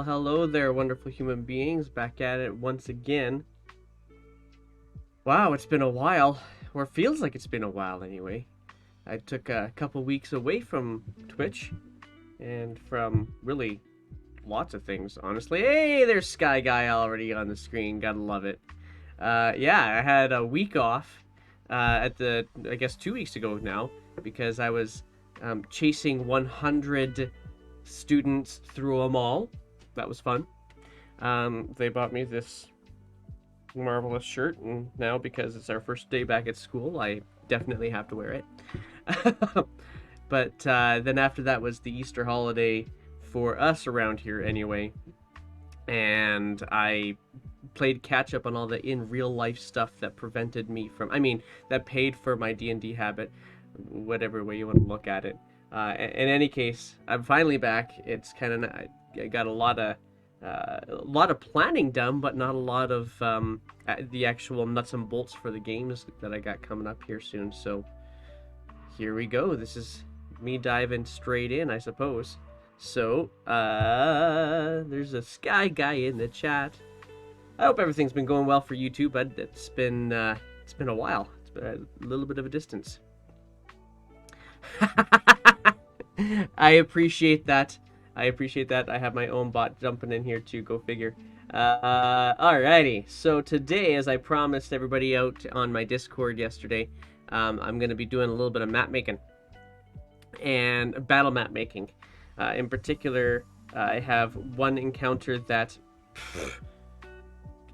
hello there, wonderful human beings. Back at it once again. Wow, it's been a while. Or it feels like it's been a while anyway. I took a couple weeks away from Twitch and from really lots of things, honestly. Hey, there's Sky Guy already on the screen. Gotta love it. Yeah, I had a week off I guess 2 weeks ago now, because I was chasing 100 students through a mall. That was fun. They bought me this marvelous shirt, and now because it's our first day back at school, I definitely have to wear it. But then after that was the Easter holiday for us around here anyway, and I played catch up on all the in real life stuff that prevented me from, that paid for my D&D habit, whatever way you want to look at it. In any case, I'm finally back. It's kind of, I got a lot of planning done, but not a lot of the actual nuts and bolts for the games that I got coming up here soon. So here we go. This is me diving straight in, I suppose. So there's a Sky Guy in the chat. I hope everything's been going well for you too, bud. It's been a while. It's been a little bit of a distance. I appreciate that. I have my own bot jumping in here too. Go figure. Alrighty. So today, as I promised everybody out on my Discord yesterday, I'm going to be doing a little bit of map making and battle map making. In particular, I have one encounter that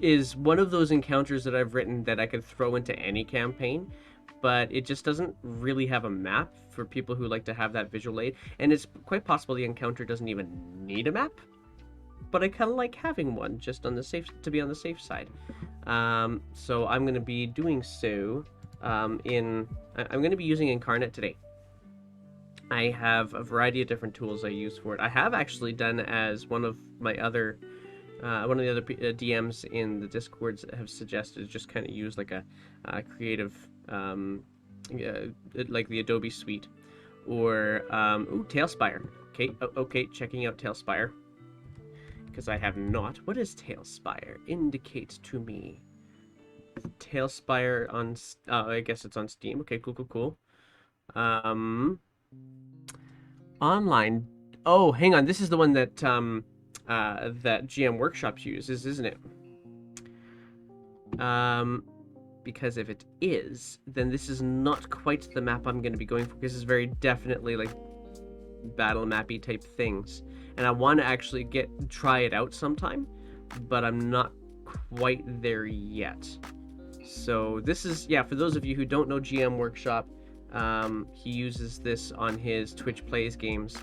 is one of those encounters that I've written that I could throw into any campaign, but it just doesn't really have a map for people who like to have that visual aid. And it's quite possible the encounter doesn't even need a map, but I kind of like having one just on the to be on the safe side. So I'm going to be doing so I'm going to be using Incarnate today. I have a variety of different tools I use for it. I have actually done as one of the other DMs in the Discords have suggested, just kind of use like a creative, like the Adobe Suite, or Tailspire. Okay, checking out Tailspire, because I have not. What is Tailspire? Indicate to me. Tailspire on, I guess it's on Steam. Okay, cool. Online. Oh, hang on. This is the one that that GM Workshops uses, isn't it? Because if it is, then this is not quite the map I'm going to be going for. This is very definitely like battle mappy type things, and I want to actually try it out sometime, but I'm not quite there yet. So this is, yeah, for those of you who don't know GM Workshop, he uses this on his Twitch Plays games.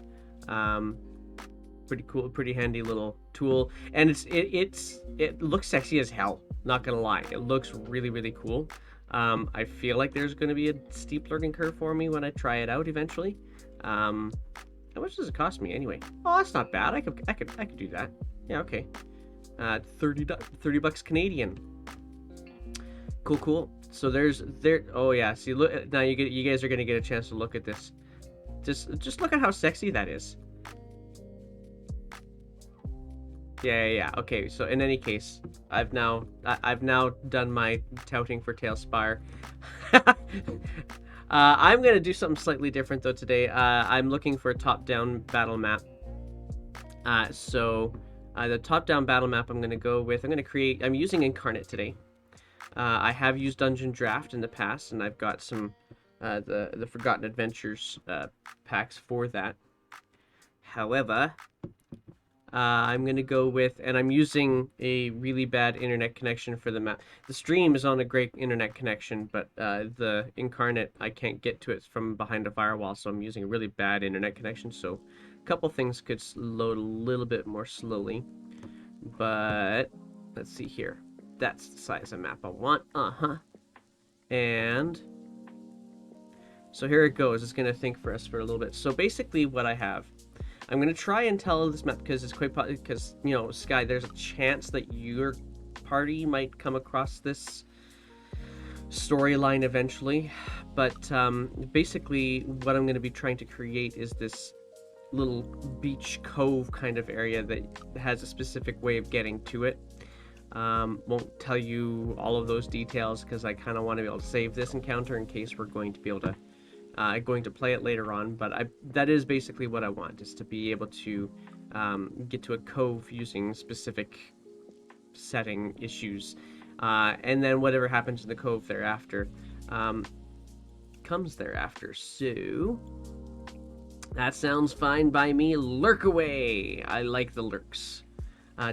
Pretty cool, pretty handy little tool, and it looks sexy as hell, not gonna lie. It looks really cool. I feel like there's gonna be a steep learning curve for me when I try it out eventually. How much does it cost me anyway? Oh, that's not bad. I could do that. Yeah, okay. $30 Canadian. Cool. So oh yeah, see, look, now you guys are gonna get a chance to look at this. Just look at how sexy that is. Yeah. Okay, so in any case, I've now done my touting for Tailspire. I'm gonna do something slightly different though today. I'm looking for a top-down battle map. So the top-down battle map I'm using Incarnate today. I have used Dungeon Draft in the past, and I've got some the Forgotten Adventures packs for that. However, I'm going to go with, and I'm using a really bad internet connection for the map. The stream is on a great internet connection, but the Incarnate, I can't get to it from behind a firewall, so I'm using a really bad internet connection, so a couple things could load a little bit more slowly. But let's see here. That's the size of map I want. And so here it goes. It's going to think for us for a little bit. So basically what I have, I'm going to try and tell this map because it's quite, because, you know, Sky, there's a chance that your party might come across this storyline eventually. But basically what I'm going to be trying to create is this little beach cove kind of area that has a specific way of getting to it. Won't tell you all of those details because I kind of want to be able to save this encounter in case we're going to be able to play it later on. But that is basically what I want, is to be able to get to a cove using specific setting issues, and then whatever happens in the cove thereafter comes thereafter. So that sounds fine by me. Lurk away. I like the lurks.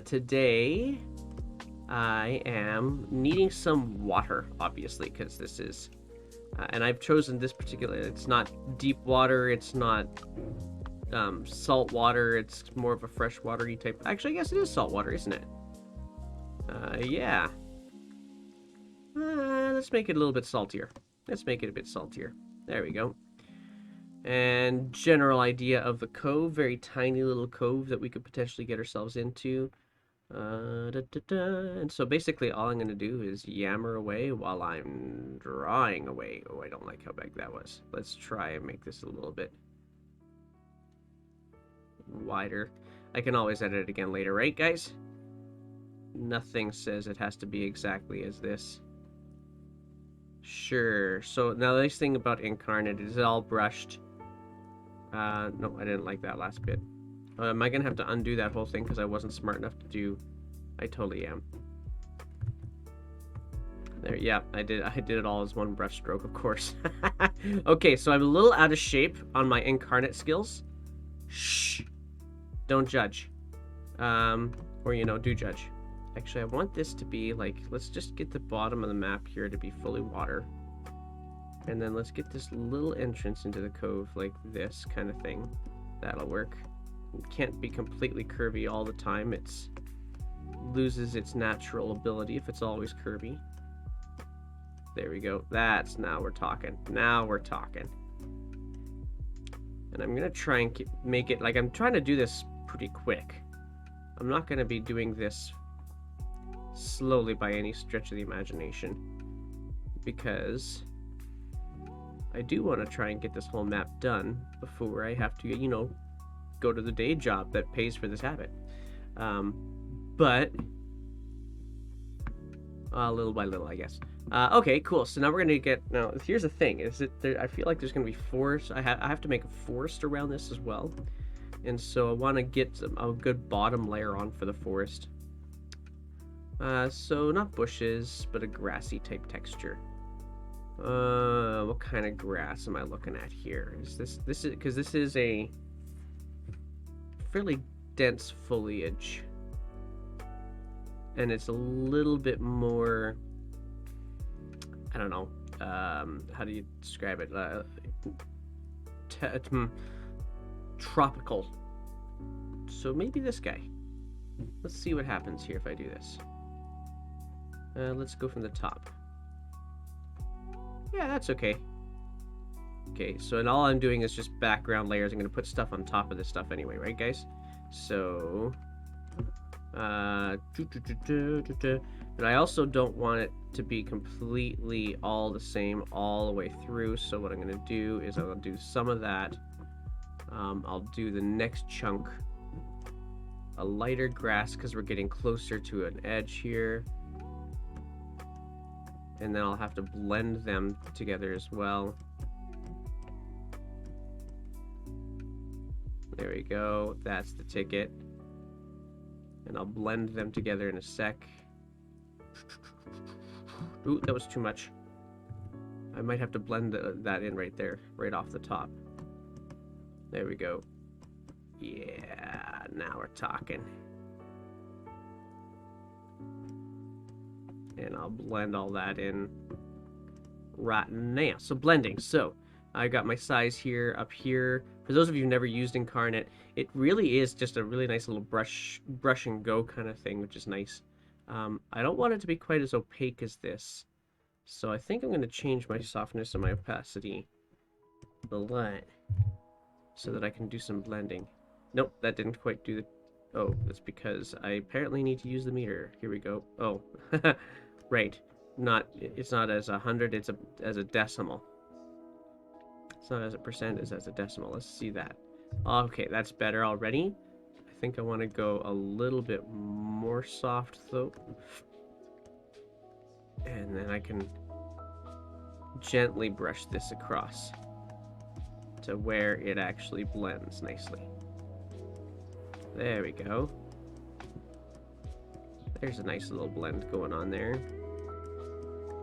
Today I am needing some water, obviously, because this is and I've chosen this particular, it's not deep water, it's not salt water, it's more of a freshwatery type. Actually, I guess it is salt water, isn't it? Yeah. Let's make it a little bit saltier. Let's make it a bit saltier. There we go. And general idea of the cove, very tiny little cove that we could potentially get ourselves into. And so basically all I'm going to do is yammer away while I'm drawing away. Oh, I don't like how big that was. Let's try and make this a little bit wider. I can always edit it again later, right, guys? Nothing says it has to be exactly as this. Sure. So now the nice thing about Incarnate is it all brushed. No, I didn't like that last bit. Am I gonna have to undo that whole thing because I wasn't smart enough to do? I totally am. There, yeah, I did it all as one brush stroke, of course. Okay, so I'm a little out of shape on my Incarnate skills. Shh. Don't judge. Or, you know, do judge. Actually, I want this to be like, let's just get the bottom of the map here to be fully water. And then let's get this little entrance into the cove like this kind of thing. That'll work. It can't be completely curvy all the time. It's loses its natural ability if it's always curvy. There we go. That's, now we're talking. Now we're talking. And I'm gonna try and make it, like, I'm trying to do this pretty quick. I'm not gonna be doing this slowly by any stretch of the imagination, because I do want to try and get this whole map done before I have to, you know, go to the day job that pays for this habit. But little by little, I guess. Okay, cool. So now we're gonna get. Now here's the thing: is that I feel like there's gonna be forest. I have to make a forest around this as well, and so I want to get a good bottom layer on for the forest. So not bushes, but a grassy type texture. What kind of grass am I looking at here? Is this is because this is a fairly dense foliage, and it's a little bit more, I don't know, how do you describe it? Tropical. So maybe this guy. Let's see what happens here if I do this. Let's go from the top. Yeah, that's okay. Okay, so and all I'm doing is just background layers. I'm going to put stuff on top of this stuff anyway, right, guys? So, but I also don't want it to be completely all the same all the way through. So what I'm going to do is I'll do some of that. I'll do the next chunk a lighter grass because we're getting closer to an edge here. And then I'll have to blend them together as well. There we go. That's the ticket. And I'll blend them together in a sec. Ooh, that was too much. I might have to blend that in right there, right off the top. There we go. Yeah, now we're talking. And I'll blend all that in right now. So blending. So I got my size here, up here. For those of you who've never used Incarnate, it really is just a really nice little brush and go kind of thing, which is nice. I don't want it to be quite as opaque as this. So I think I'm going to change my softness and my opacity a lot so that I can do some blending. Nope, that didn't quite do the... Oh, that's because I apparently need to use the meter. Here we go. Oh, right. It's not as 100, as a decimal. It's not as a percent, it's as a decimal. Let's see that. Okay, that's better already. I think I want to go a little bit more soft though. And then I can gently brush this across to where it actually blends nicely. There we go. There's a nice little blend going on there.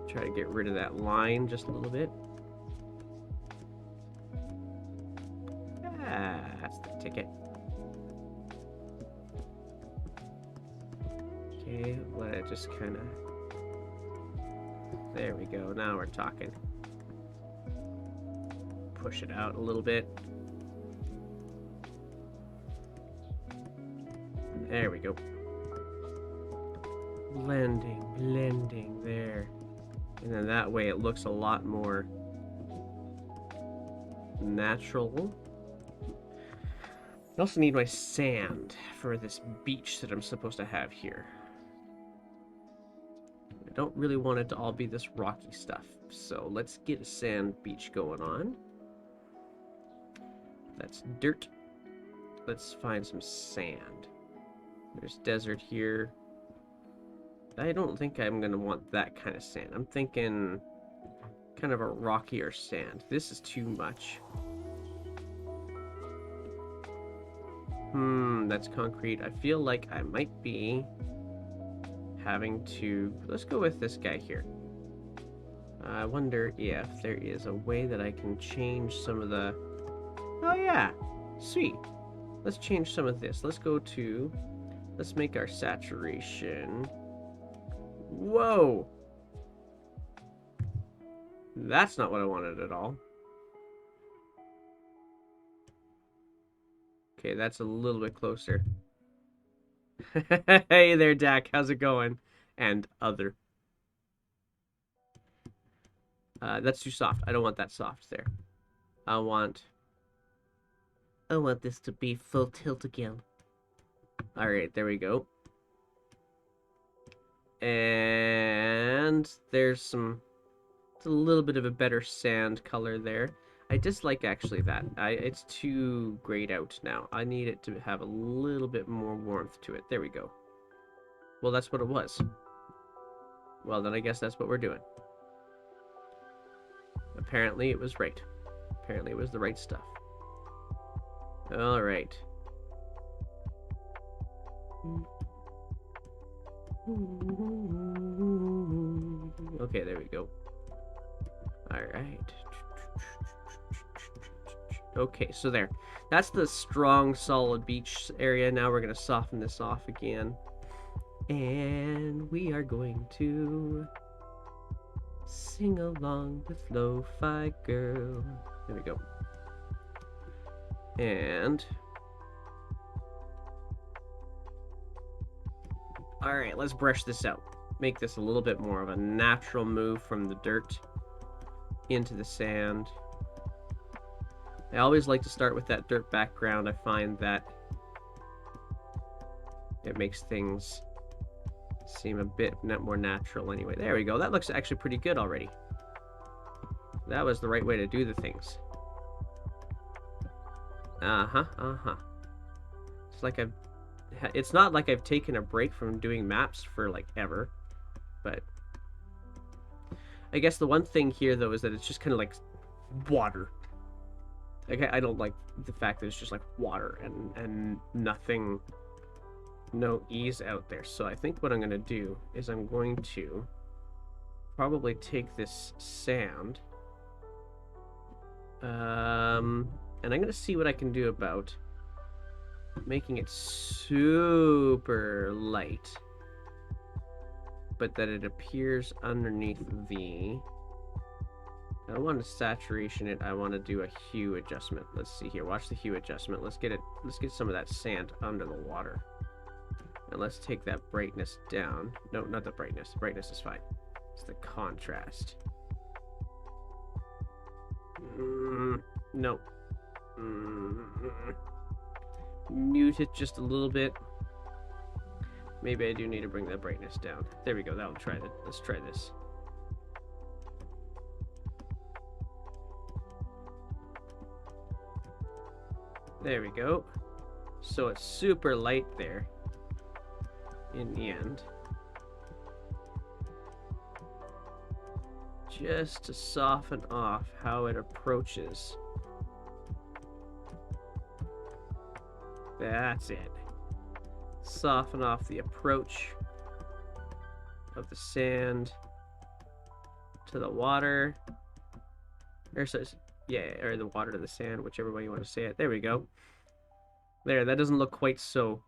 Try to get rid of that line just a little bit. Ah, that's the ticket. Okay, let it just kind of... There we go, now we're talking. Push it out a little bit. There we go. Blending, there. And then that way it looks a lot more natural. I also need my sand for this beach that I'm supposed to have here. I don't really want it to all be this rocky stuff. So let's get a sand beach going on. That's dirt. Let's find some sand. There's desert here. I don't think I'm going to want that kind of sand. I'm thinking kind of a rockier sand. This is too much. That's concrete. I feel like I might be having to... Let's go with this guy here. I wonder if there is a way that I can change some of the... Oh yeah, sweet. Let's change some of this. Let's go to... Let's make our saturation... Whoa! That's not what I wanted at all. Okay, that's a little bit closer. Hey there, Dak. How's it going? And other. That's too soft. I don't want that soft there. I want this to be full tilt again. Alright, there we go. And there's some... It's a little bit of a better sand color there. I dislike actually that. It's too grayed out now. I need it to have a little bit more warmth to it. There we go. Well, that's what it was. Well, then I guess that's what we're doing. Apparently it was right. Apparently it was the right stuff. Alright. Okay, there we go. Alright. Okay, so there. That's the strong, solid beach area. Now we're going to soften this off again. And we are going to sing along with Lo-Fi Girl. There we go. And... Alright, let's brush this out. Make this a little bit more of a natural move from the dirt into the sand. I always like to start with that dirt background. I find that it makes things seem a bit more natural anyway. There we go. That looks actually pretty good already. That was the right way to do the things. It's like it's not like I've taken a break from doing maps for like ever, but I guess the one thing here though is that it's just kind of like water. Like I don't like the fact that it's just like water and nothing, no ease out there. So I think what I'm gonna do is I'm going to probably take this sand, and I'm gonna see what I can do about making it super light, but that it appears underneath the... I don't want to saturation it. I want to do a hue adjustment. Let's see here. Watch the hue adjustment. Let's get some of that sand under the water. And let's take that brightness down. No, not the brightness. The brightness is fine. It's the contrast. No. Mute it just a little bit. Maybe I do need to bring that brightness down. There we go. That'll try it. Let's try this. There we go. So it's super light there in the end. Just to soften off how it approaches. That's it. Soften off the approach of the sand to the water. Or so, yeah, or the water to the sand, whichever way you want to say it. There we go. There, that doesn't look quite so.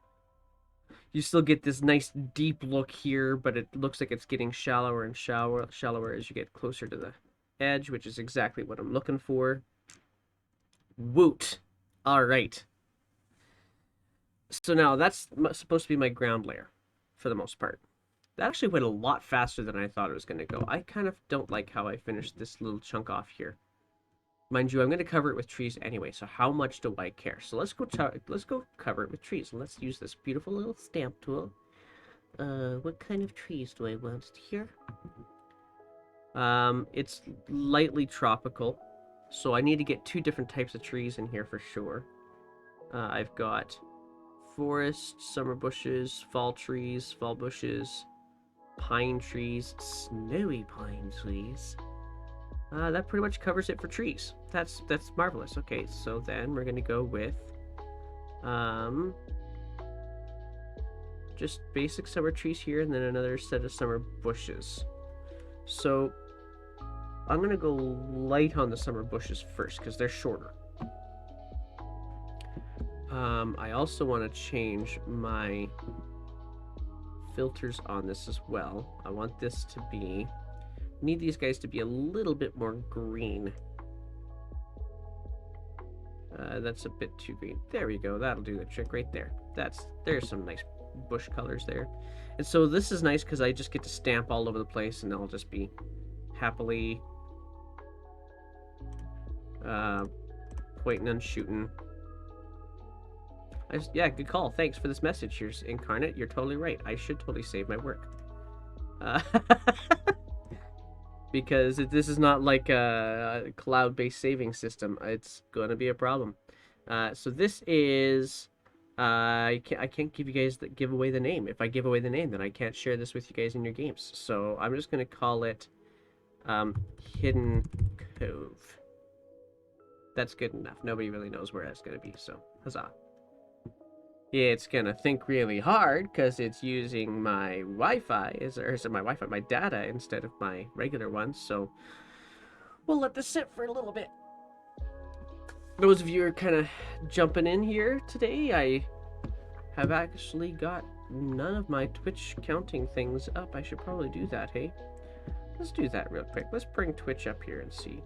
You still get this nice deep look here, but it looks like it's getting shallower and shallower as you get closer to the edge, which is exactly what I'm looking for. Woot! All right. So now that's supposed to be my ground layer for the most part. That actually went a lot faster than I thought it was going to go. I kind of don't like how I finished this little chunk off here. Mind you, I'm going to cover it with trees anyway, so how much do I care? So let's go cover it with trees. And let's use this beautiful little stamp tool. What kind of trees do I want here? It's lightly tropical, so I need to get 2 different types of trees in here for sure. I've got forest, summer bushes, fall trees, fall bushes, pine trees, snowy pine trees. That pretty much covers it for trees. That's marvelous. Okay, so then we're gonna go with just basic summer trees here, and then another set of summer bushes. So I'm gonna go light on the summer bushes first because they're shorter. I also want to change my filters on this as well. I want this to be, need these guys to be a little bit more green. That's a bit too green. There we go. That'll do the trick right there. There's some nice bush colors there. And so this is nice because I just get to stamp all over the place, and I'll just be happily pointing and shooting. Yeah, good call. Thanks for this message. Here's Incarnate. You're totally right. I should totally save my work. Because this is not like a cloud-based saving system. It's going to be a problem. So this is... I can't give away the name. If I give away the name, then I can't share this with you guys in your games. So I'm just going to call it Hidden Cove. That's good enough. Nobody really knows where that's going to be, so huzzah. It's gonna think really hard because it's using my Wi-Fi, my data instead of my regular one. So we'll let this sit for a little bit. Those of you who are kind of jumping in here today, I have actually got none of my Twitch counting things up. I should probably do that, hey? Let's do that real quick. Let's bring Twitch up here and see.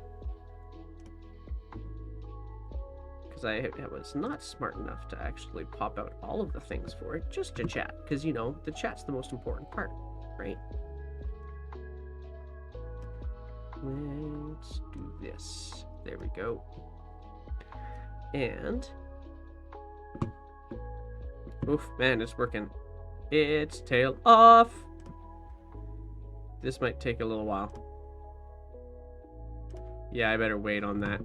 I was not smart enough to actually pop out all of the things for it, just to chat, because you know the chat's the most important part, right? Let's do this. There we go. And oof, man, it's working. It's tail off. This might take a little while. Yeah, I better wait on that.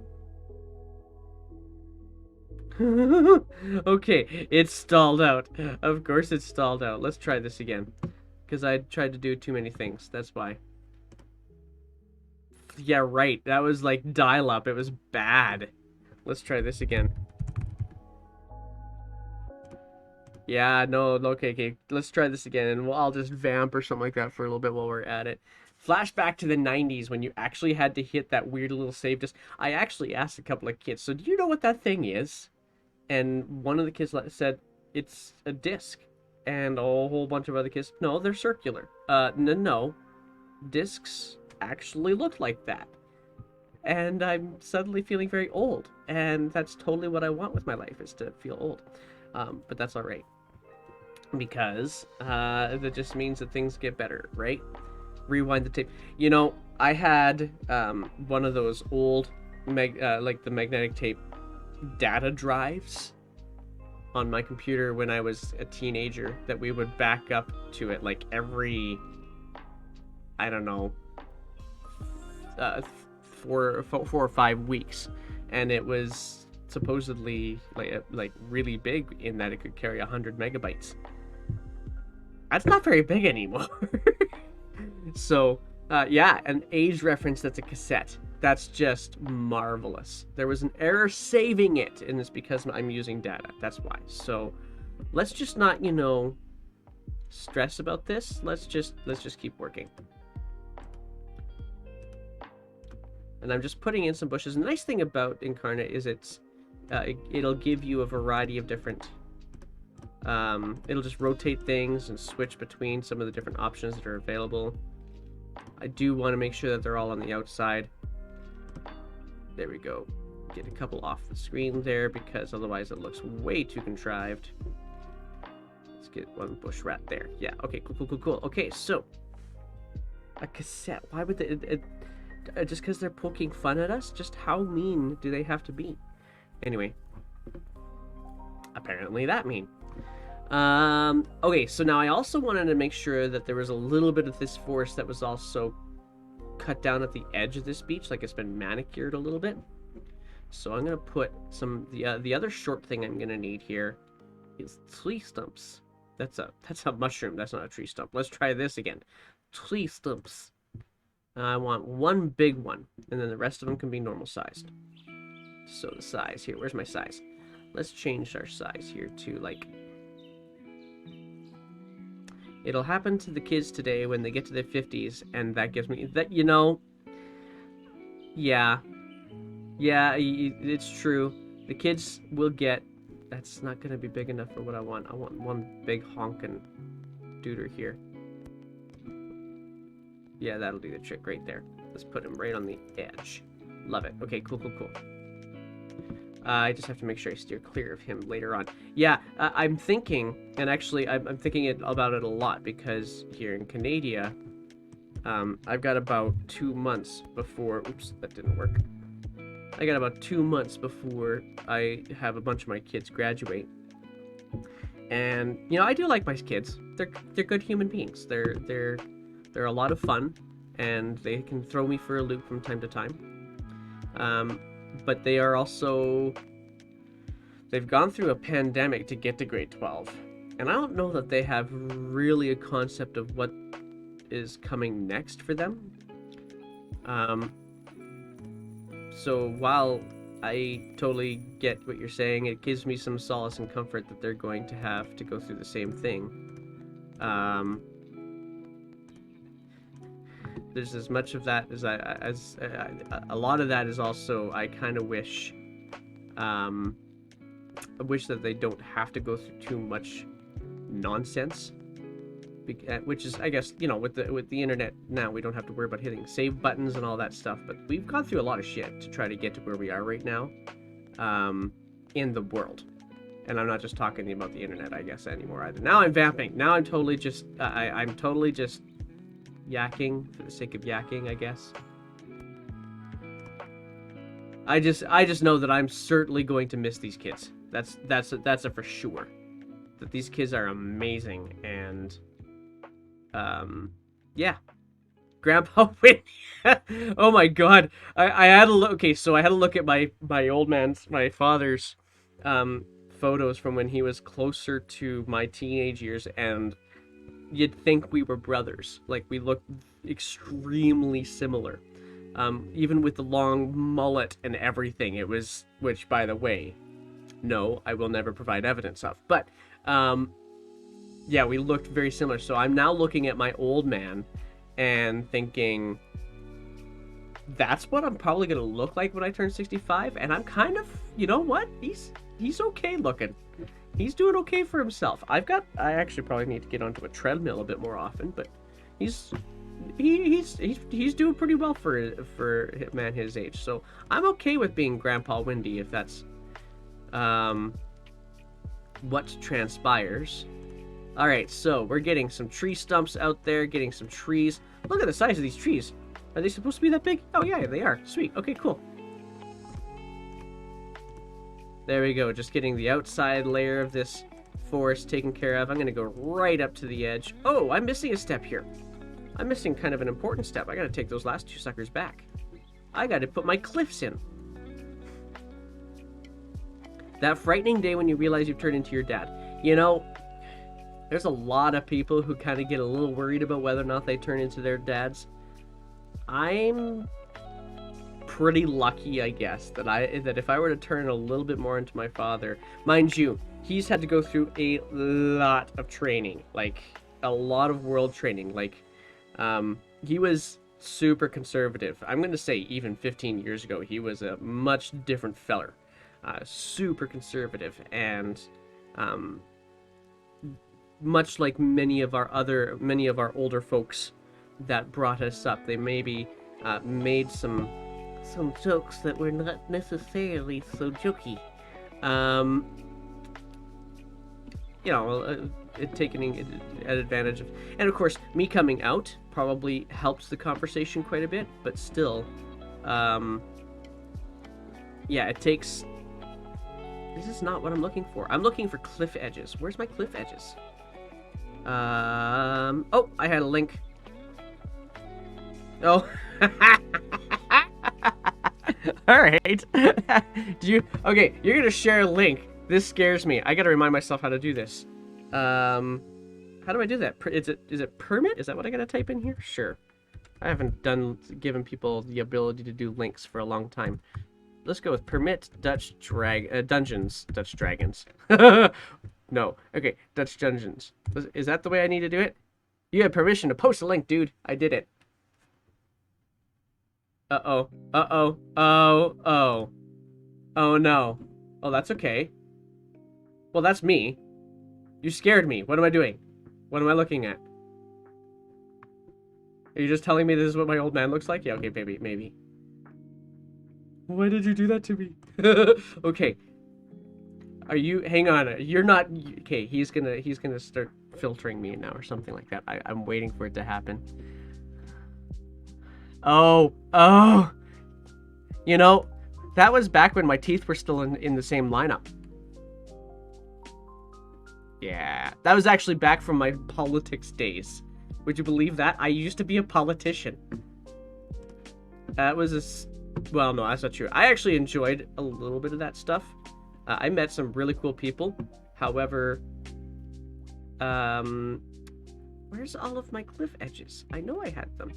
Okay, it's stalled out. Of course it's stalled out. Let's try this again. Because I tried to do too many things. That's why. Yeah, right. That was like dial-up. It was bad. Let's try this again. Yeah, no, okay. Let's try this again. And I'll just vamp or something like that for a little bit while we're at it. Flashback to the 90s when you actually had to hit that weird little save disc. I actually asked a couple of kids, so do you know what that thing is? And one of the kids said, it's a disc. And a whole bunch of other kids, no, they're circular. No. Discs actually look like that. And I'm suddenly feeling very old. And that's totally what I want with my life, is to feel old. But that's alright. Because that just means that things get better, right? Rewind the tape. You know, I had one of those old, like the magnetic tape data drives on my computer when I was a teenager that we would back up to it like every, I don't know, 4 or 5 weeks, and it was supposedly like really big in that it could carry 100 megabytes. That's not very big anymore. So, yeah, an age reference that's a cassette. That's just marvelous. There was an error saving it, and it's because I'm using data. That's why. So, let's just not, you know, stress about this. Let's just keep working. And I'm just putting in some bushes. The nice thing about Incarnate is it'll give you a variety of different. It'll just rotate things and switch between some of the different options that are available. I do want to make sure that they're all on the outside. There we go. Get a couple off the screen there because otherwise it looks way too contrived. Let's get one bush rat there. Yeah, okay, cool. Okay, so a cassette. Why would they... just because they're poking fun at us? Just how mean do they have to be? Anyway. Apparently that mean. Okay, so now I also wanted to make sure that there was a little bit of this forest that was also cut down at the edge of this beach, like it's been manicured a little bit. So I'm gonna put some the other short thing I'm gonna need here is tree stumps. That's a mushroom. That's not a tree stump. Let's try this again. Tree stumps. I want one big one, and then the rest of them can be normal sized. So the size here. Where's my size? Let's change our size here to like. It'll happen to the kids today when they get to their 50s, and that gives me that, you know. Yeah, it's true. The kids will get. That's not gonna be big enough for what I want. I want one big honkin' duder here. Yeah, that'll do the trick right there. Let's put him right on the edge. Love it. Okay, cool. I just have to make sure I steer clear of him later on. Yeah, I'm thinking, and actually I'm thinking about it a lot because here in Canada, I've got about 2 months before... Oops, that didn't work. I got about 2 months before I have a bunch of my kids graduate. And, you know, I do like my kids. They're good human beings. They're a lot of fun, and they can throw me for a loop from time to time. But they are also... They've gone through a pandemic to get to grade 12. And I don't know that they have really a concept of what is coming next for them. So while I totally get what you're saying, it gives me some solace and comfort that they're going to have to go through the same thing. There's as much of that as a lot of that is also I kind of wish that they don't have to go through too much nonsense, which is, I guess, you know, with the internet now, we don't have to worry about hitting save buttons and all that stuff, but we've gone through a lot of shit to try to get to where we are right now in the world. And I'm not just talking about the internet, I guess, anymore either. Now I'm vamping. Now I'm totally just I'm totally just yakking for the sake of yakking, I guess. I just know that I'm certainly going to miss these kids. That's a for sure. That these kids are amazing, and yeah. Grandpa Windy. Oh my god. I had a look. Okay, so I had a look at my my father's photos from when he was closer to my teenage years, and you'd think we were brothers. Like, we looked extremely similar. Even with the long mullet and everything. It was, which, by the way, no, I will never provide evidence of. But, yeah, we looked very similar. So I'm now looking at my old man and thinking, that's what I'm probably going to look like when I turn 65. And I'm kind of, you know what? He's okay looking. He's doing okay for himself. I actually probably need to get onto a treadmill a bit more often, but he's doing pretty well for a man his age. So I'm okay with being Grandpa Windy if that's what transpires. All right, so we're getting some tree stumps out there, getting some trees. Look at the size of these trees. Are they supposed to be that big? Oh yeah, they are. Sweet. Okay, cool. There we go, just getting the outside layer of this forest taken care of. I'm going to go right up to the edge. Oh, I'm missing a step here. I'm missing kind of an important step. I got to take those last two suckers back. I got to put my cliffs in. That frightening day when you realize you've turned into your dad. You know, there's a lot of people who kind of get a little worried about whether or not they turn into their dads. I'm pretty lucky, I guess, that if I were to turn a little bit more into my father, mind you, he's had to go through a lot of training, like a lot of world training. Like, he was super conservative. I'm going to say even 15 years ago, he was a much different feller. Super conservative, and much like many of our older folks that brought us up, they maybe made some jokes that were not necessarily so jokey. You know, taking advantage of, and of course, me coming out probably helps the conversation quite a bit, but still, yeah, it takes. This is not what I'm looking for. I'm looking for cliff edges. Where's my cliff edges? Oh, I had a link. Oh. All right. Okay, you're gonna share a link. This scares me. I gotta remind myself how to do this. How do I do that? Is it permit? Is that what I gotta type in here? Sure. I haven't given people the ability to do links for a long time. Let's go with permit dungeons, Dutch dragons. No. Okay, Dutch dungeons. Is that the way I need to do it? You have permission to post a link, dude. I did it. Uh-oh. Uh-oh. Oh no. Oh, that's okay. Well, that's me. You scared me. What am I doing? What am I looking at? Are you just telling me this is what my old man looks like? Yeah, okay, maybe. Why did you do that to me? Okay. Are you... Hang on. You're not... Okay, he's gonna start filtering me now or something like that. I'm waiting for it to happen. Oh. You know, that was back when my teeth were still in the same lineup. Yeah. That was actually back from my politics days. Would you believe that? I used to be a politician. That was a... Well, no, that's not true. I actually enjoyed a little bit of that stuff. I met some really cool people. However, where's all of my cliff edges? I know I had them.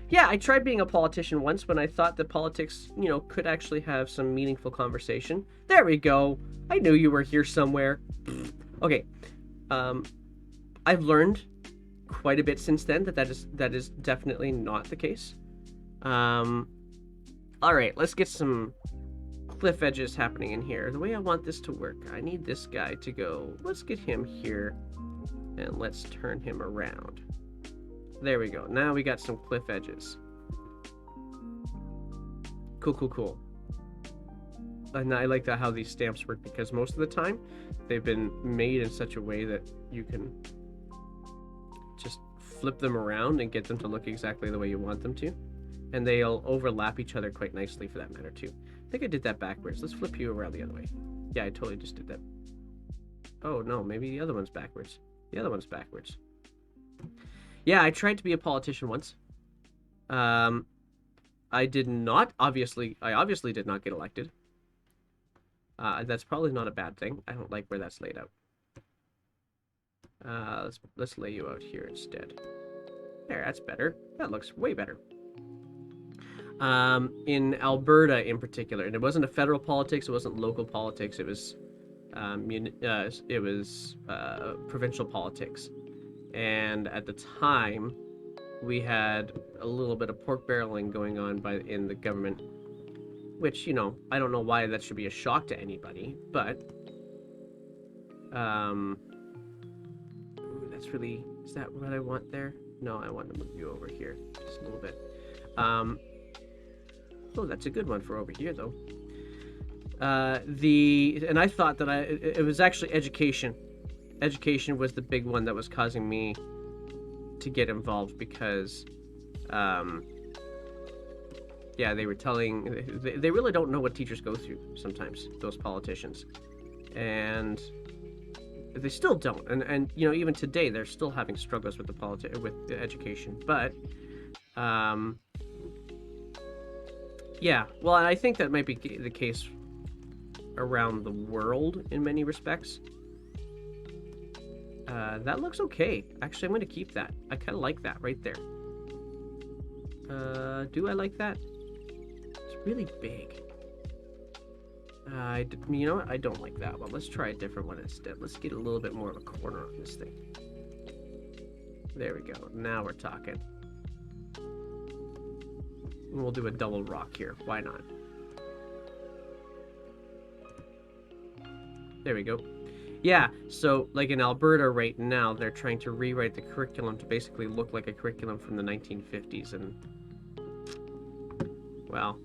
Yeah, I tried being a politician once when I thought that politics, you know, could actually have some meaningful conversation. There we go. I knew you were here somewhere. Okay. I've learned quite a bit since then that is definitely not the case. All right, let's get some cliff edges happening in here. The way I want this to work, I need this guy to go. Let's get him here, and let's turn him around. There we go. Now we got some cliff edges. Cool. And I like how these stamps work, because most of the time they've been made in such a way that you can just flip them around and get them to look exactly the way you want them to. And they'll overlap each other quite nicely, for that matter, too. I think I did that backwards. Let's flip you around the other way. Yeah, I totally just did that. Oh, no, maybe the other one's backwards. The other one's backwards. Yeah, I tried to be a politician once. I did not, obviously did not get elected. That's probably not a bad thing. I don't like where that's laid out. Let's lay you out here instead. There, that's better. That looks way better. In Alberta in particular, and it wasn't a federal politics, it wasn't local politics, it was provincial politics. And at the time, we had a little bit of pork barreling going on in the government, which, you know, I don't know why that should be a shock to anybody, but that's really... Is that what I want there? No, I want to move you over here just a little bit. Oh, that's a good one for over here, though. And I thought that it was actually education. Education was the big one that was causing me to get involved, because, yeah, they were telling... They really don't know what teachers go through sometimes, those politicians. And they still don't. And you know, even today, they're still having struggles with with the education. But, yeah, well, I think that might be the case around the world in many respects. That looks okay. Actually, I'm going to keep that. I kind of like that right there. Do I like that? It's really big. You know what? I don't like that one. Let's try a different one instead. Let's get a little bit more of a corner on this thing. There we go. Now we're talking. And we'll do a double rock here. Why not? There we go. Yeah, so like in Alberta right now, they're trying to rewrite the curriculum to basically look like a curriculum from the 1950s, and well,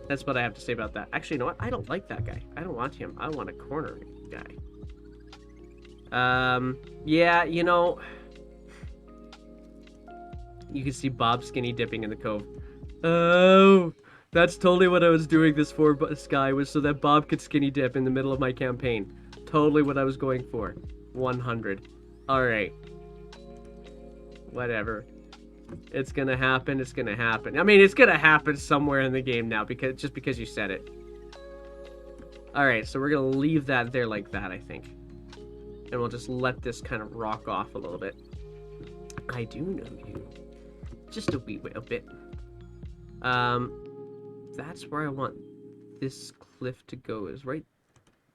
that's what I have to say about that. Actually, you know what? I don't like that guy. I don't want him. I want a corner guy. Yeah, you know, you can see Bob skinny dipping in the cove. Oh, that's totally what I was doing this for, Sky, was so that Bob could skinny dip in the middle of my campaign. Totally what I was going for. 100. Alright. Whatever. It's gonna happen, it's gonna happen. I mean, it's gonna happen somewhere in the game now, just because you said it. Alright, so we're gonna leave that there like that, I think. And we'll just let this kind of rock off a little bit. I do know you. Just a wee bit. That's where I want this cliff to go, is right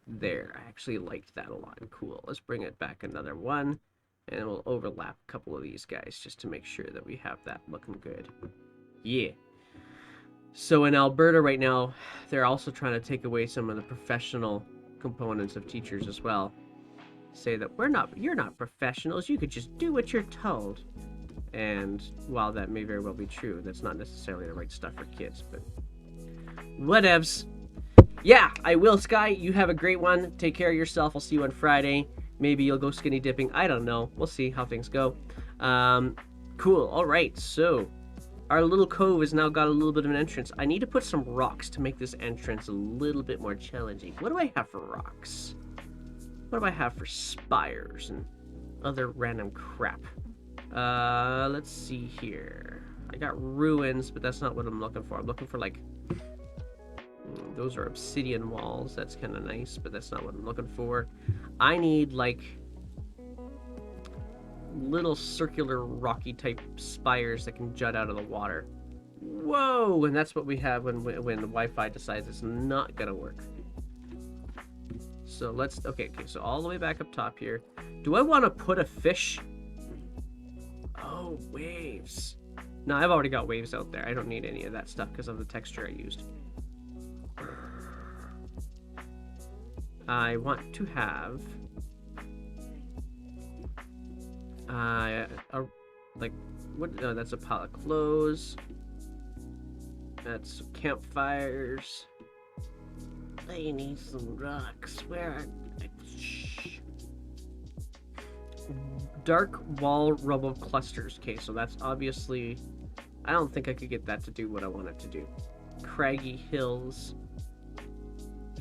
there. I actually liked that a lot. Cool. Let's bring it back another one, and we'll overlap a couple of these guys just to make sure that we have that looking good. Yeah. So in Alberta right now, they're also trying to take away some of the professional components of teachers as well. Say that you're not professionals, you could just do what you're told. And while that may very well be true, that's not necessarily the right stuff for kids, but whatevs. Yeah, I will, Sky. You have a great one. Take care of yourself. I'll see you on Friday. Maybe you'll go skinny dipping. I don't know. We'll see how things go. Cool. All right. So our little cove has now got a little bit of an entrance. I need to put some rocks to make this entrance a little bit more challenging. What do I have for rocks? What do I have for spires and other random crap? Let's see here. I got ruins, but that's not what I'm looking for. I'm looking for, like, those are obsidian walls. That's kind of nice, but that's not what I'm looking for. I need, like, little circular rocky type spires that can jut out of the water. Whoa! And that's what we have when the Wi-Fi decides it's not gonna work. So let's, okay, so all the way back up top here. Do I want to put a fish? Oh, waves. No, I've already got waves out there. I don't need any of that stuff because of the texture I used. I want to have like, what? No, that's a pile of clothes. That's campfires. I need some rocks. Where are... Shh. Dark wall rubble clusters. Okay, so that's obviously... I don't think I could get that to do what I want it to do. Craggy hills.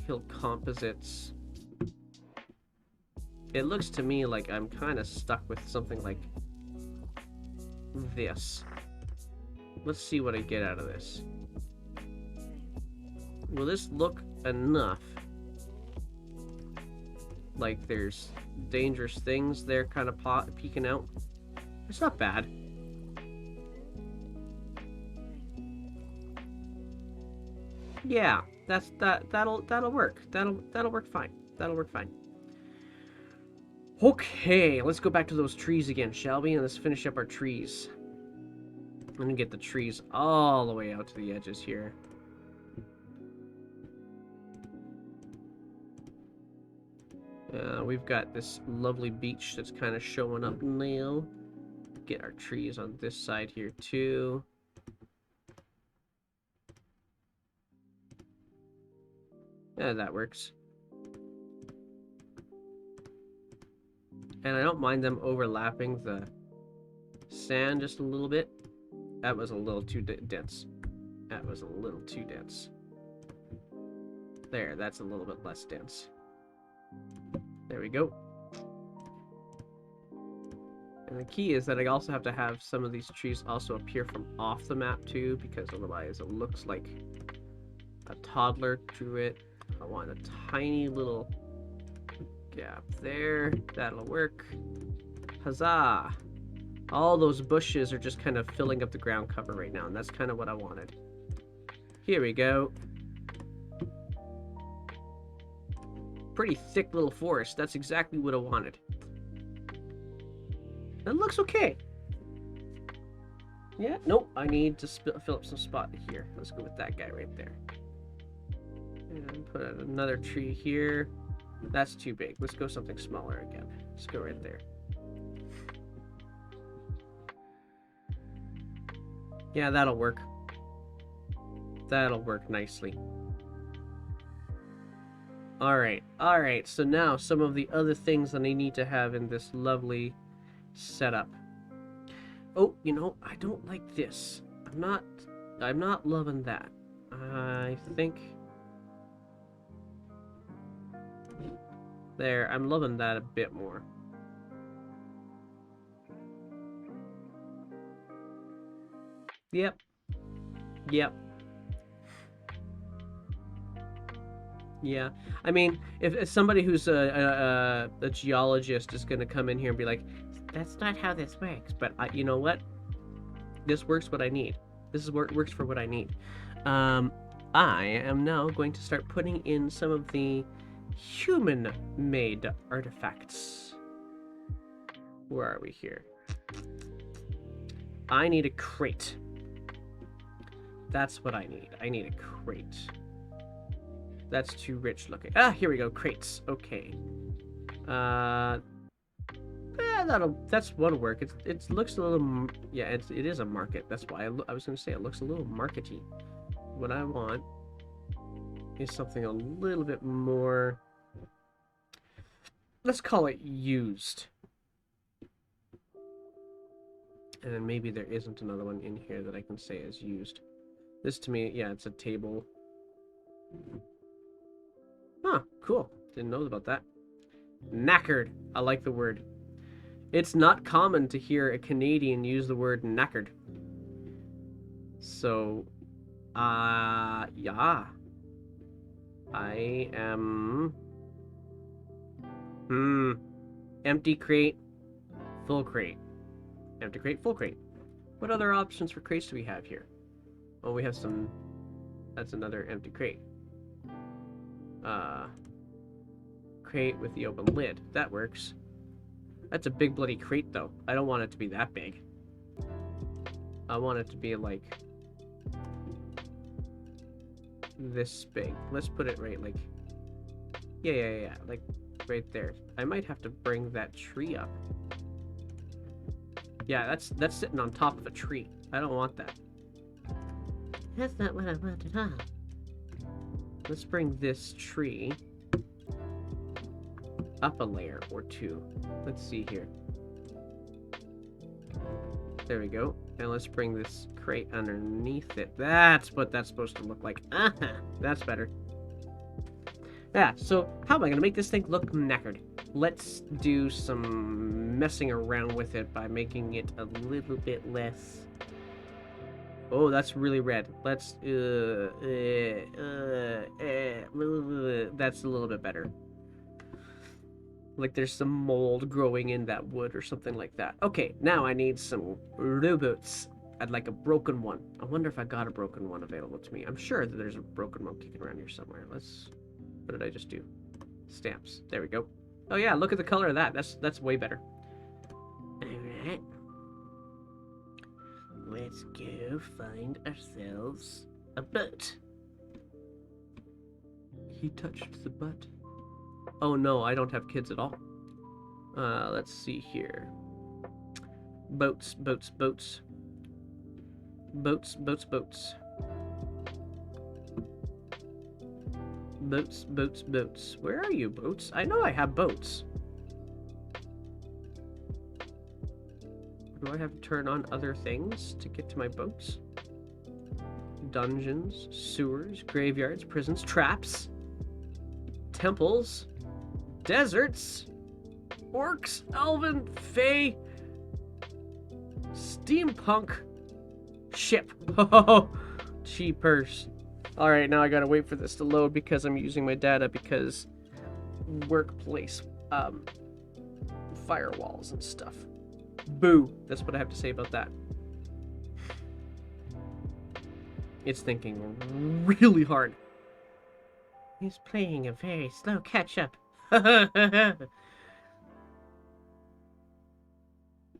Hill composites. It looks to me like I'm kind of stuck with something like this. Let's see what I get out of this. Will this look enough like there's dangerous things there kind of peeking out? It's not bad. Yeah, that'll work. That'll work fine. That'll work fine. Okay, let's go back to those trees again, shall we? And let's finish up our trees. I'm gonna get the trees all the way out to the edges here. We've got this lovely beach that's kind of showing up now. Get our trees on this side here too. Yeah, that works. And I don't mind them overlapping the sand just a little bit. That was a little too dense. That was a little too dense. There, that's a little bit less dense. There we go. And the key is that I also have to have some of these trees also appear from off the map too, because otherwise it looks like a toddler druid. I want a tiny little gap there. That'll work. Huzzah! All those bushes are just kind of filling up the ground cover right now, and that's kind of what I wanted. Here we go. Pretty thick little forest. That's exactly what I wanted. That looks okay. Yeah, nope. I need to fill up some spot here. Let's go with that guy right there. And put another tree here. That's too big. Let's go something smaller again. Let's go right there. Yeah, that'll work. That'll work nicely. Alright, so now some of the other things that I need to have in this lovely setup. Oh, you know, I don't like this. I'm not loving that. I think there, I'm loving that a bit more. Yep. Yeah, I mean, if somebody who's a geologist is going to come in here and be like, that's not how this works, but you know what? This works what I need. This is what works for what I need. I am now going to start putting in some of the human-made artifacts. Where are we here? I need a crate. That's what I need. I need a crate. That's too rich looking. Ah, here we go. Crates. Okay. That's one work. It looks a little. Yeah, it is a market. That's why I was gonna say it looks a little markety. What I want is something a little bit more. Let's call it used. And then maybe there isn't another one in here that I can say is used. This to me, yeah, it's a table. Huh, cool. Didn't know about that. Knackered. I like the word. It's not common to hear a Canadian use the word knackered. So, yeah. I am... Empty crate, full crate. Empty crate, full crate. What other options for crates do we have here? Oh, we have some... That's another empty crate. Crate with the open lid. That works. That's a big bloody crate, though. I don't want it to be that big. I want it to be, like... this big. Let's put it right, like... Yeah. Like, right there. I might have to bring that tree up. Yeah, that's sitting on top of a tree. I don't want that. That's not what I want at all. Let's bring this tree up a layer or two. Let's see here. There we go. And let's bring this crate underneath it. That's what that's supposed to look like. That's better. Yeah, so how am I going to make this thing look knackered? Let's do some messing around with it by making it a little bit less... Oh, that's really red. Let's... that's a little bit better. Like there's some mold growing in that wood or something like that. Okay, now I need some rowboats. I'd like a broken one. I wonder if I got a broken one available to me. I'm sure that there's a broken one kicking around here somewhere. Let's... What did I just do? Stamps. There we go. Oh yeah, look at the color of that. That's way better. Alright. Let's go find ourselves a boat. He touched the butt. Oh no, I don't have kids at all. Let's see here. Boats. Boats. Where are you, boats? I know I have boats. Do I have to turn on other things to get to my boats? Dungeons, sewers, graveyards, prisons, traps, temples, deserts, orcs, elven, fae, steampunk, ship. Oh, cheapers. Alright, now I gotta wait for this to load because I'm using my data because workplace firewalls and stuff. Boo! That's what I have to say about that. It's thinking really hard. He's playing a very slow catch-up.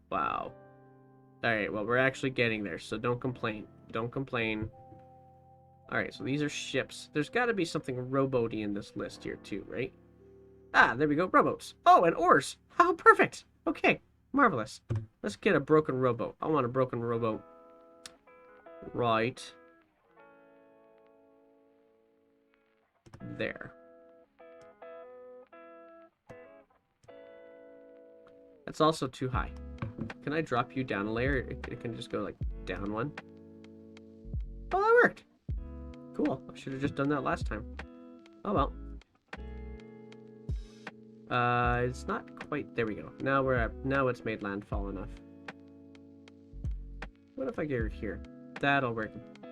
Wow. Alright, well, we're actually getting there, so don't complain. Don't complain. Alright, so these are ships. There's got to be something rowboaty in this list here, too, right? Ah, there we go. Rowboats. Oh, and oars. How perfect. Okay, marvelous. Let's get a broken rowboat. I want a broken rowboat. Right. There. That's also too high. Can I drop you down a layer? It can just go, like, down one. Oh, that worked. Cool. I should have just done that last time. Oh, well. It's not quite... There we go. Now we're at... Now it's made landfall enough. What if I get her here? That'll work a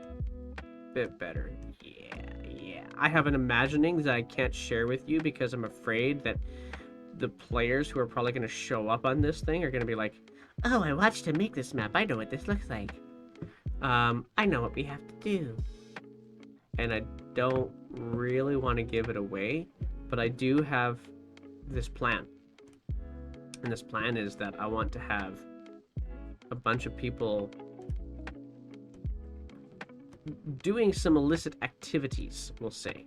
bit better. Yeah. I have an imagining that I can't share with you because I'm afraid that the players who are probably going to show up on this thing are going to be like, oh, I watched him make this map. I know what this looks like. I know what we have to do. And I don't really want to give it away, but I do have this plan. And this plan is that I want to have a bunch of people doing some illicit activities, we'll say.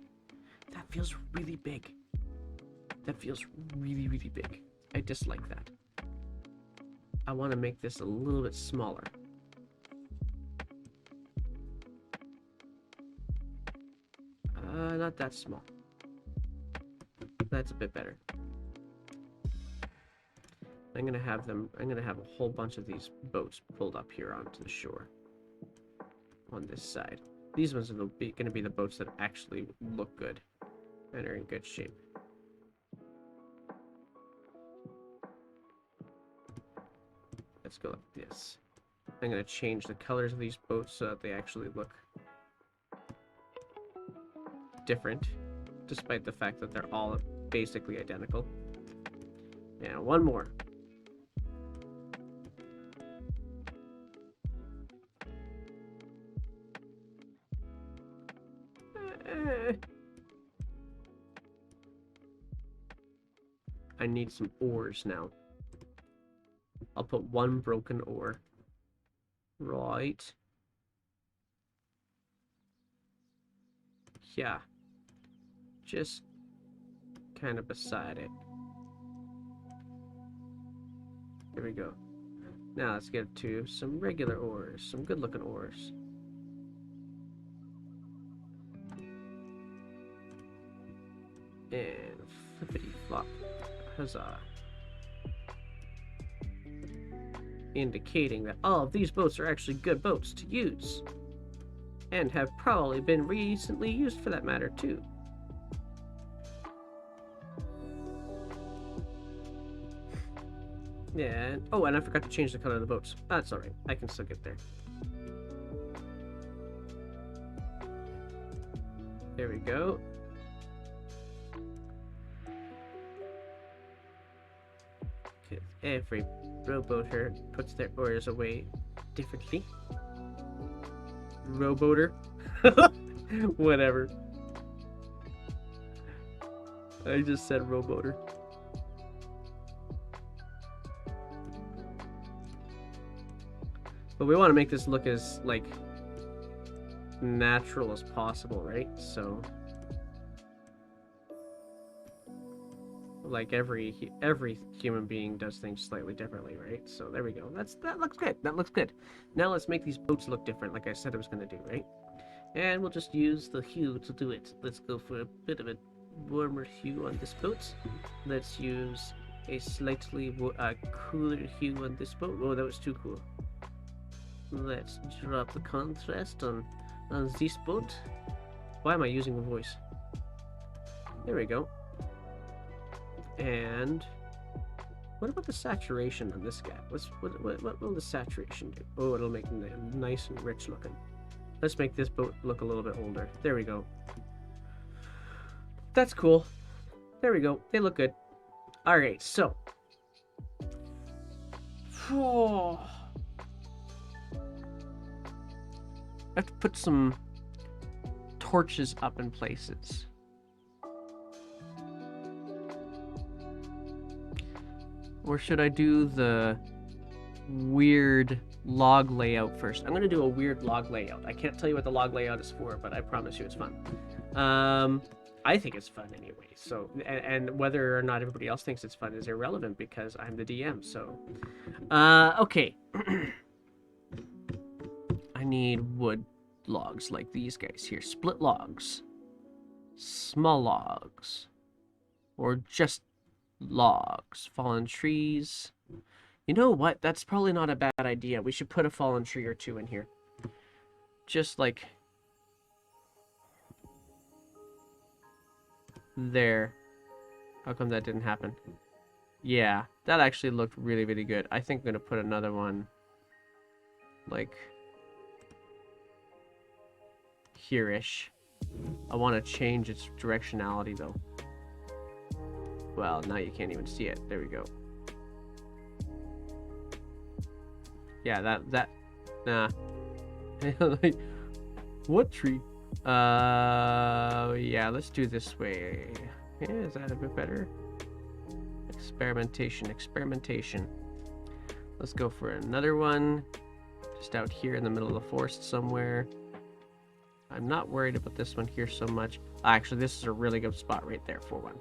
That feels really big. That feels really, really big. I dislike that. I want to make this a little bit smaller. Not that small. That's a bit better. I'm gonna have a whole bunch of these boats pulled up here onto the shore. On this side. These ones are gonna be the boats that actually look good and are in good shape. Let's go like this. I'm gonna change the colors of these boats so that they actually look different, despite the fact that they're all basically identical. And one more. I need some oars now. I'll put one broken oar. Right. Yeah. Just kind of beside it. There we go. Now let's get to some regular oars, some good looking oars. And flippity flop. Huzzah. Indicating that all of these boats are actually good boats to use. And have probably been recently used for that matter too. Yeah. Oh, and I forgot to change the color of the boats. That's alright. I can still get there. There we go. Every rowboater puts their oars away differently. Rowboater? Whatever. I just said rowboater. But we want to make this look as, like, natural as possible, right? So, like every human being does things slightly differently, right? So there we go. That looks good. That looks good. Now let's make these boats look different, like I said I was going to do, right? And we'll just use the hue to do it. Let's go for a bit of a warmer hue on this boat. Let's use a slightly cooler hue on this boat. Oh, that was too cool. Let's drop the contrast on this boat. Why am I using a voice? There we go. And what about the saturation on this guy? What will the saturation do? Oh, it'll make him nice and rich looking. Let's make this boat look a little bit older. There we go. That's cool. There we go. They look good. Alright, so. I have to put some torches up in places. Or should I do the weird log layout first? I'm going to do a weird log layout. I can't tell you what the log layout is for, but I promise you it's fun. I think it's fun anyway. So, and whether or not everybody else thinks it's fun is irrelevant because I'm the DM. So, okay. I need wood logs like these guys here. Split logs, small logs, or just logs. Fallen trees. You know what? That's probably not a bad idea. We should put a fallen tree or two in here. Just like there. How come that didn't happen? Yeah, that actually looked really, really good. I think I'm going to put another one like here-ish. I want to change its directionality though. Well, now you can't even see it. There we go. Yeah, that nah. Like, what tree? Yeah, let's do this way. Yeah, is that a bit better? Experimentation. Let's go for another one. Just out here in the middle of the forest somewhere. I'm not worried about this one here so much. Actually, this is a really good spot right there for one.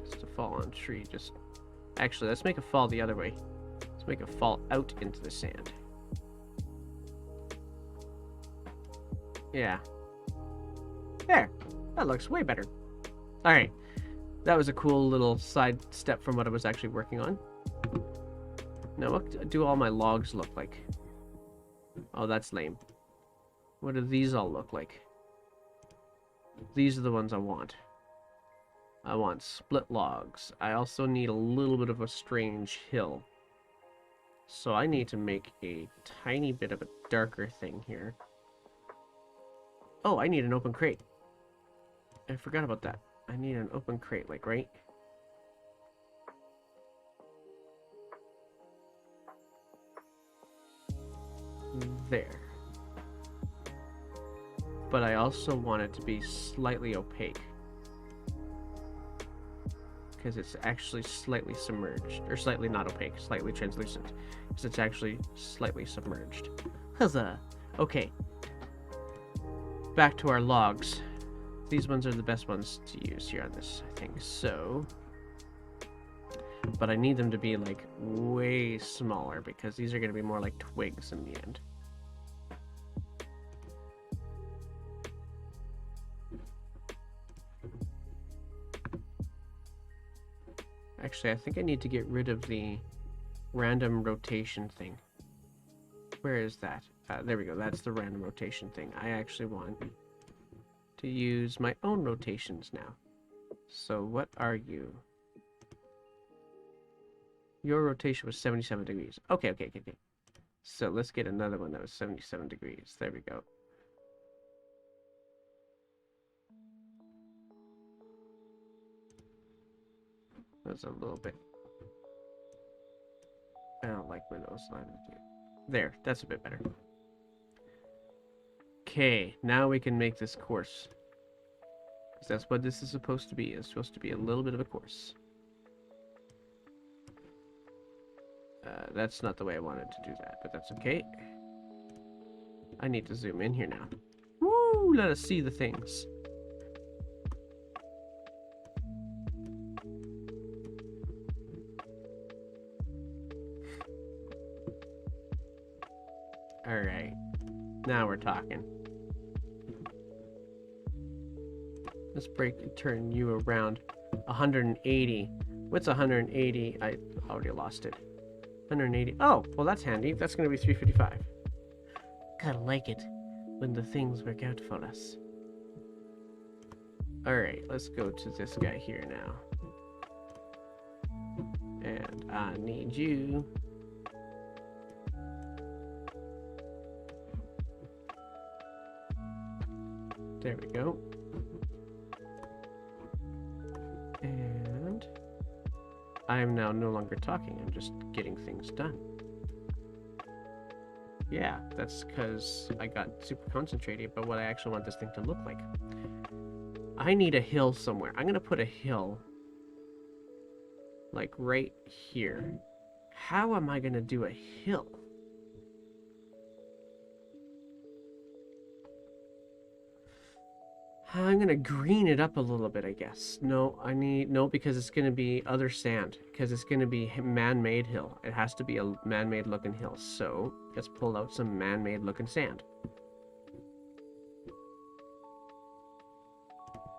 Just a fallen tree. Just actually, let's make it fall the other way. Let's make it fall out into the sand. Yeah. There. That looks way better. Alright. That was a cool little side step from what I was actually working on. Now, what do all my logs look like? Oh, that's lame. What do these all look like? These are the ones I want. I want split logs. I also need a little bit of a strange hill. So I need to make a tiny bit of a darker thing here. Oh, I need an open crate. I forgot about that. I need an open crate, like, right? There. But I also want it to be slightly opaque. Because it's actually slightly submerged. Or slightly not opaque, slightly translucent. Because it's actually slightly submerged. Huzzah! Okay. Back to our logs. These ones are the best ones to use here on this, I think. So, but I need them to be like way smaller because these are going to be more like twigs in the end. Actually, I think I need to get rid of the random rotation thing. Where is that? There we go. That's the random rotation thing. I actually want to use my own rotations now. So what are you? Your rotation was 77 degrees. Okay. So let's get another one that was 77 degrees. There we go. That's a little bit. I don't like when those lines do. There, that's a bit better. Okay, now we can make this course. Because that's what this is supposed to be. It's supposed to be a little bit of a course. That's not the way I wanted to do that, but that's okay. I need to zoom in here now. Woo! Let us see the things. Alright. Now we're talking. Let's break and turn you around. 180. What's 180? I already lost it. 180. Oh, well that's handy. That's going to be 355. Kinda like it when the things work out for us. Alright, let's go to this guy here now. And I need you There we go. And I am now no longer talking. I'm just getting things done. Yeah, that's because I got super concentrated about what I actually want this thing to look like. I need a hill somewhere. I'm going to put a hill like right here. How am I going to do a hill? I'm going to green it up a little bit, I guess. No, because it's going to be other sand. Because it's going to be man-made hill. It has to be a man-made looking hill. So, let's pull out some man-made looking sand.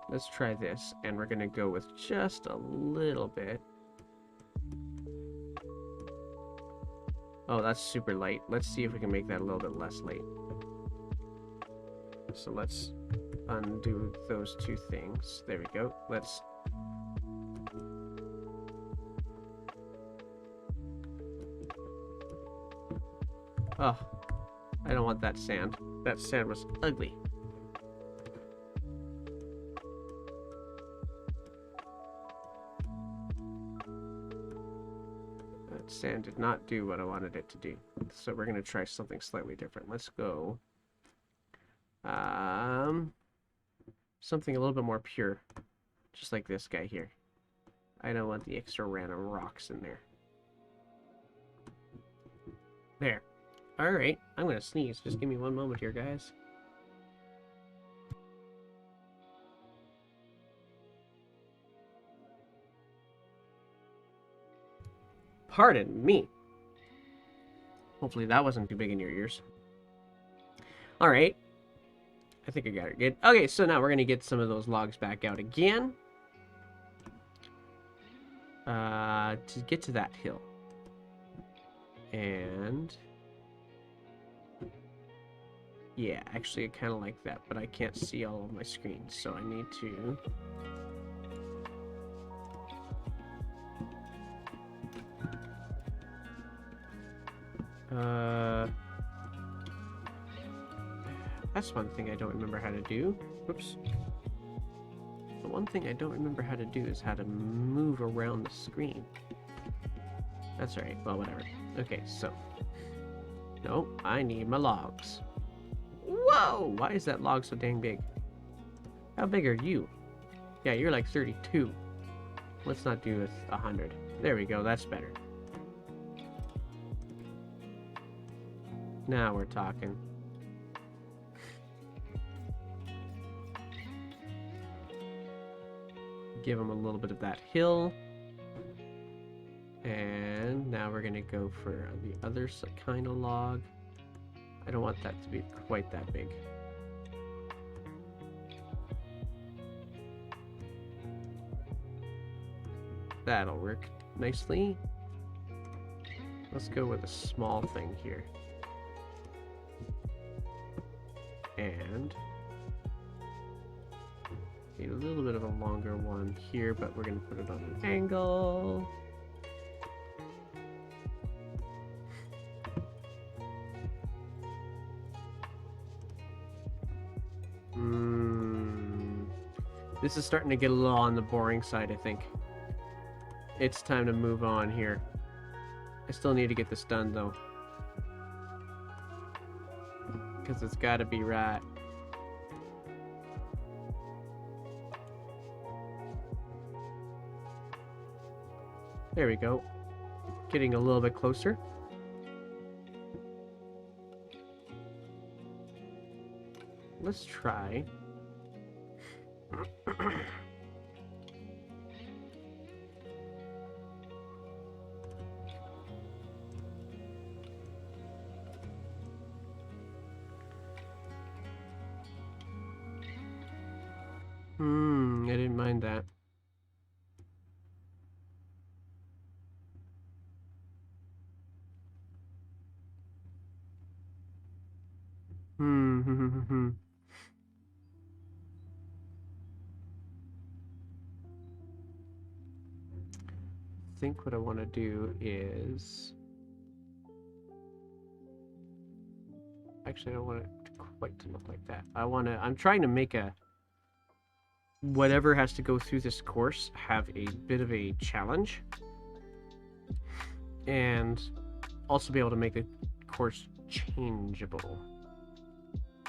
Let's try this, and we're going to go with just a little bit. Oh, that's super light. Let's see if we can make that a little bit less light. So let's undo those two things. There we go. Let's... Oh, I don't want that sand. That sand was ugly. Sand did not do what I wanted it to do. So we're going to try something slightly different. Let's go something a little bit more pure. Just like this guy here. I don't want the extra random rocks in there. There. Alright, I'm going to sneeze. Just give me one moment here, guys. Pardon me. Hopefully that wasn't too big in your ears. Alright. I think I got it good. Okay, so now we're going to get some of those logs back out again. To get to that hill. And... yeah, actually I kind of like that, but I can't see all of my screen, so I need to... that's one thing I don't remember how to do. Whoops. The one thing I don't remember how to do is how to move around the screen. That's alright, well, whatever. Okay, so. No, I need my logs. Whoa! Why is that log so dang big? How big are you? Yeah, you're like 32. Let's not do with 100. There we go, that's better. Now we're talking. Give them a little bit of that hill. And now we're going to go for the other kind of log. I don't want that to be quite that big. That'll work nicely. Let's go with a small thing here. And a little bit of a longer one here, but we're going to put it on an angle. This is starting to get a little on the boring side, I think. It's time to move on here. I still need to get this done, though. Because it's got to be right. There we go. Getting a little bit closer. Let's try. I didn't mind that. I think what I want to do is... actually, I don't want it to quite to look like that. I'm trying to make whatever has to go through this course have a bit of a challenge. And also be able to make the course changeable.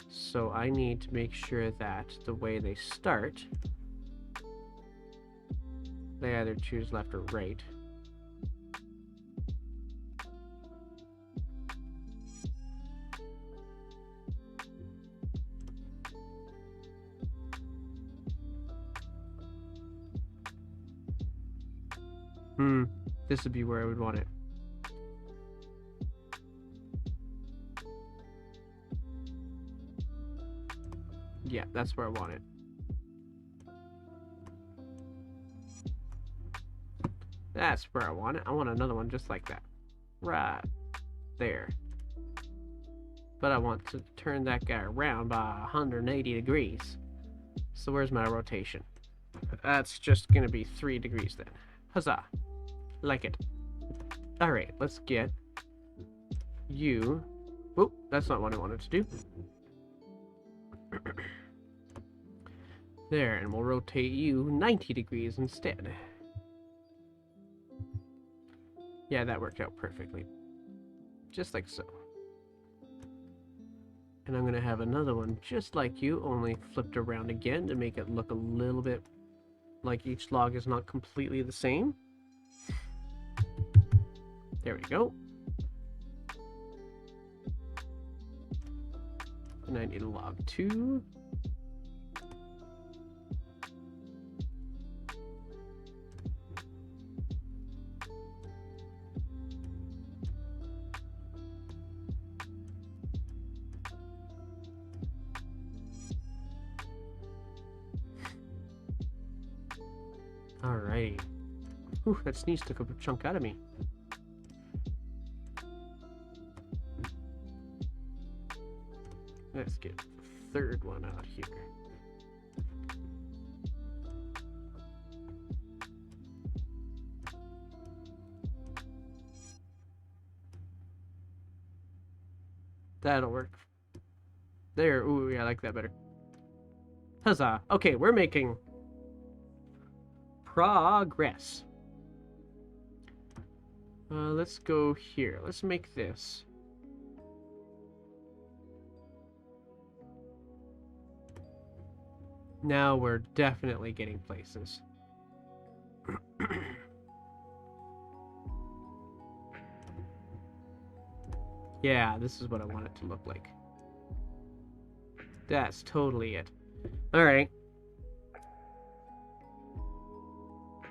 So I need to make sure that the way they start, they either choose left or right. This would be where I would want it. Yeah, that's where I want it. That's where I want it. I want another one just like that. Right there. But I want to turn that guy around by 180 degrees. So where's my rotation? That's just going to be 3 degrees then. Huzzah. Like it. Alright, let's get you... Whoop, that's not what I wanted to do. There, and we'll rotate you 90 degrees instead. Yeah, that worked out perfectly. Just like so. And I'm going to have another one just like you, only flipped around again to make it look a little bit like each log is not completely the same. There we go. And I need a log 2. Alrighty. Whew, that sneeze took a chunk out of me. Let's get the third one out here. That'll work. There. Ooh, yeah, I like that better. Huzzah. Okay, we're making progress. Let's go here. Let's make this. Now we're definitely getting places. Yeah, this is what I want it to look like. That's totally it. Alright.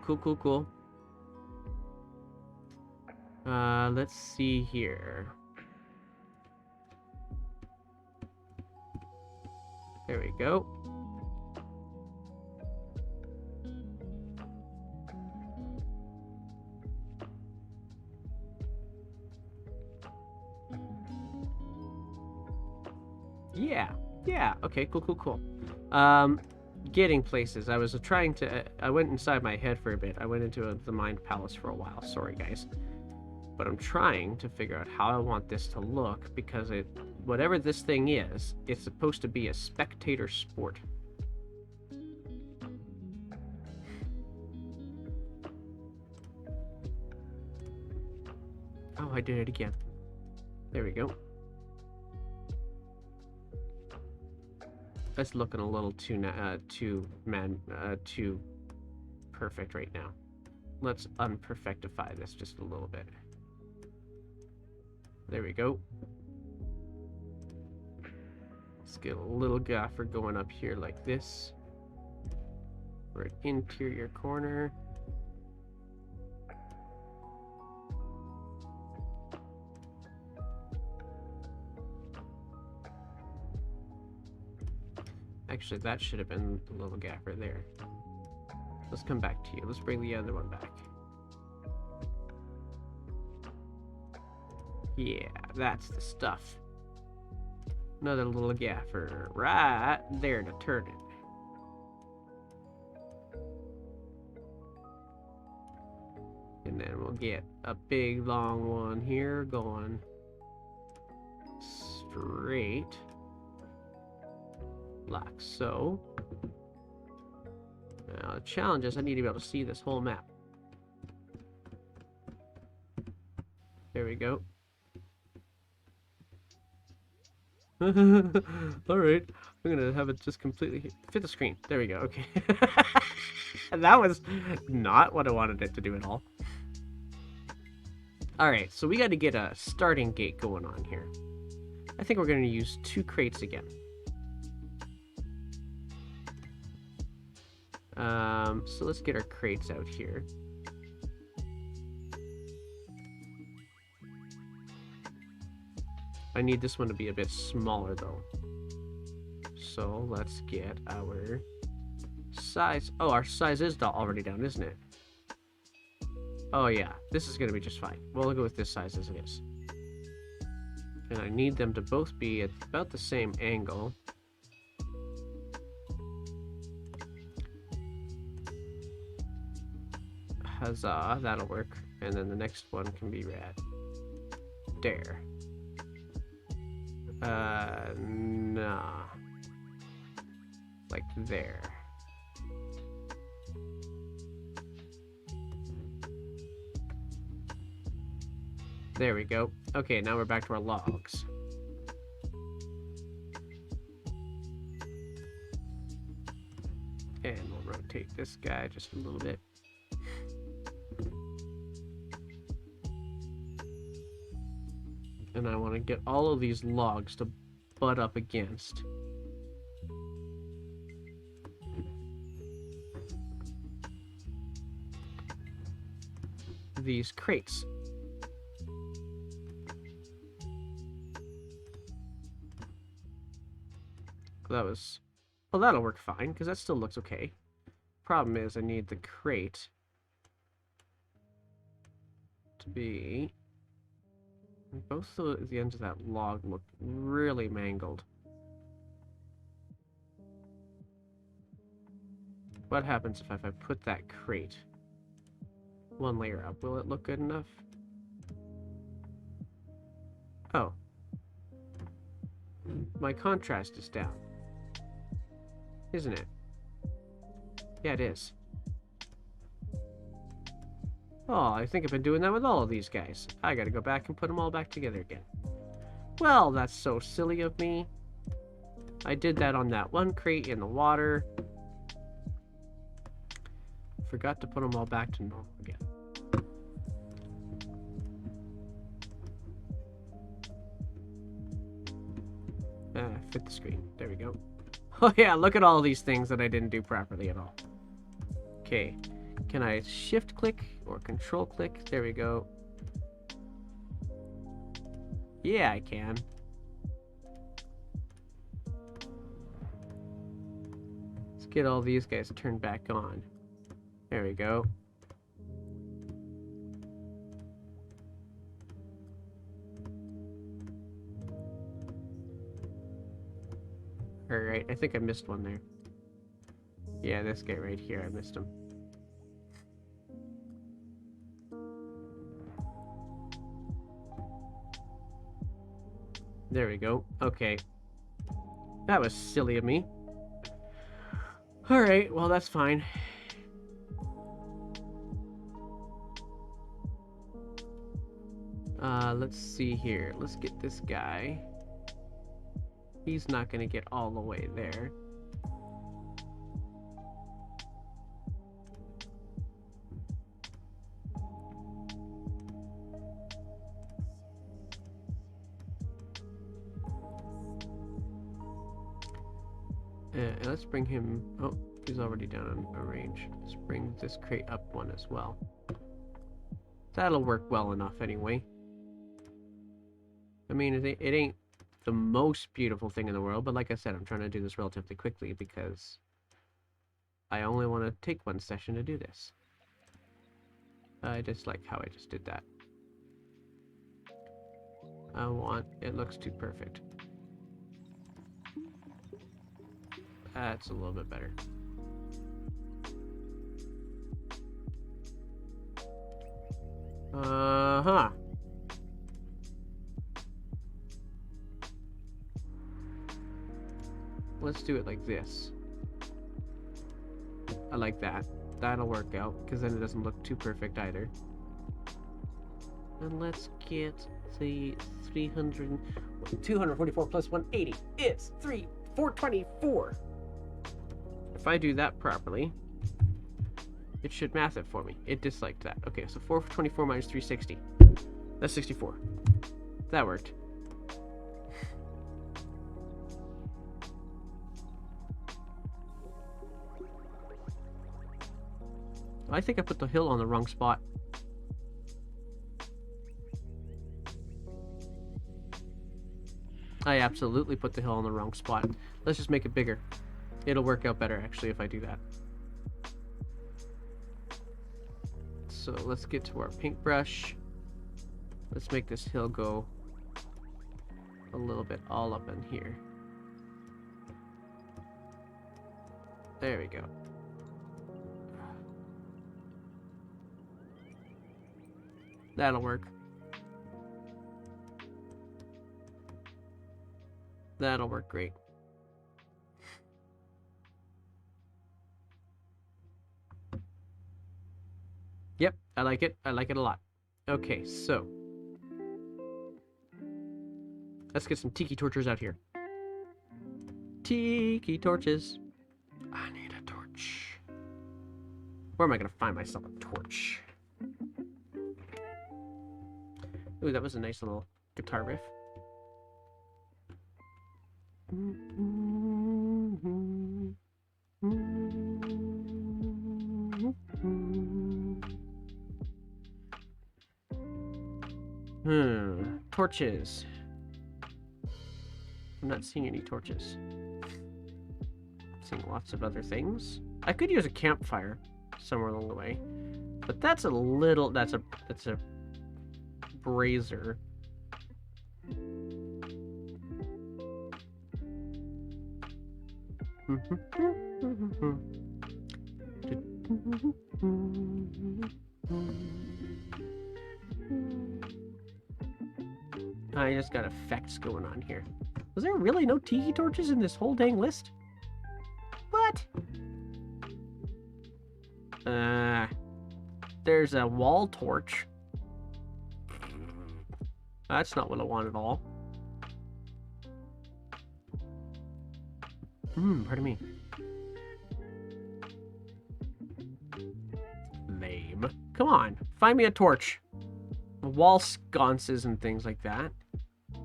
Cool, cool, cool. Let's see here. There we go. Yeah, okay, cool. Getting places. I was trying to, I went inside my head for a bit. I went into the Mind Palace for a while. Sorry, guys. But I'm trying to figure out how I want this to look, because whatever this thing is, it's supposed to be a spectator sport. Oh, I did it again. There we go. That's looking a little too perfect right now. Let's unperfectify this just a little bit. There we go. Let's get a little gaffer going up here like this. For an interior corner. Actually, that should have been the little gapper there. Let's come back to you. Let's bring the other one back. Yeah, that's the stuff. Another little gaffer right there to turn it. And then we'll get a big long one here going straight. black. So now the challenge is I need to be able to see this whole map. There we go. All right, I'm gonna have it just completely fit the screen. There we go. Okay. That was not what I wanted it to do at all. All right, so we got to get a starting gate going on here. I think we're going to use 2 crates again. So let's get our crates out here. I need this one to be a bit smaller though. So let's get our size. Oh, our size is already down, isn't it? Oh yeah, this is going to be just fine. We'll go with this size as it is. And I need them to both be at about the same angle. Huzzah, that'll work. And then the next one can be red. There. Nah. Like there. There we go. Okay, now we're back to our logs. And we'll rotate this guy just a little bit. And I want to get all of these logs to butt up against these crates. That was... Well, that'll work fine, because that still looks okay. Problem is, I need the crate to be... Both the ends of that log look really mangled. What happens if I put that crate one layer up? Will it look good enough? Oh. My contrast is down. Isn't it? Yeah, it is. Oh, I think I've been doing that with all of these guys. I gotta go back and put them all back together again. Well, that's so silly of me. I did that on that one crate in the water. Forgot to put them all back to normal again. Fit the screen. There we go. Oh yeah, look at all these things that I didn't do properly at all. Okay. Can I shift click or control click? There we go. Yeah, I can. Let's get all these guys turned back on. There we go. Alright, I think I missed one there. Yeah, this guy right here, I missed him. There we go. Okay. That was silly of me. Alright, well that's fine. Let's see here. Let's get this guy. He's not gonna get all the way there. And let's bring him... Oh, he's already down on a range. Let's bring this crate up one as well. That'll work well enough anyway. I mean, it ain't the most beautiful thing in the world, but like I said, I'm trying to do this relatively quickly because I only want to take one session to do this. I just like how I just did that. It looks too perfect. That's a little bit better. Uh-huh. let's do it like this. I like that. That'll work out, because then it doesn't look too perfect either. And let's get the 244 plus 180 is 424. If I do that properly, it should math it for me. It disliked that. Okay, so 424 minus 360. That's 64. That worked. I think I put the hill on the wrong spot. I absolutely put the hill on the wrong spot. Let's just make it bigger. It'll work out better, actually, if I do that. So let's get to our paintbrush. Let's make this hill go a little bit all up in here. There we go. That'll work. That'll work great. Yep, I like it. I like it a lot. Okay, so let's get some Tiki Torches out here. Tiki Torches. I need a torch. Where am I going to find myself a torch? Ooh, that was a nice little guitar riff. Torches. I'm not seeing any torches. I'm seeing lots of other things. I could use a campfire somewhere along the way, but that's a little. That's a brazier. I just got effects going on here. Was there really no Tiki Torches in this whole dang list? What? There's a wall torch. That's not what I want at all. Pardon me. Lame. Come on, find me a torch. Wall sconces and things like that. It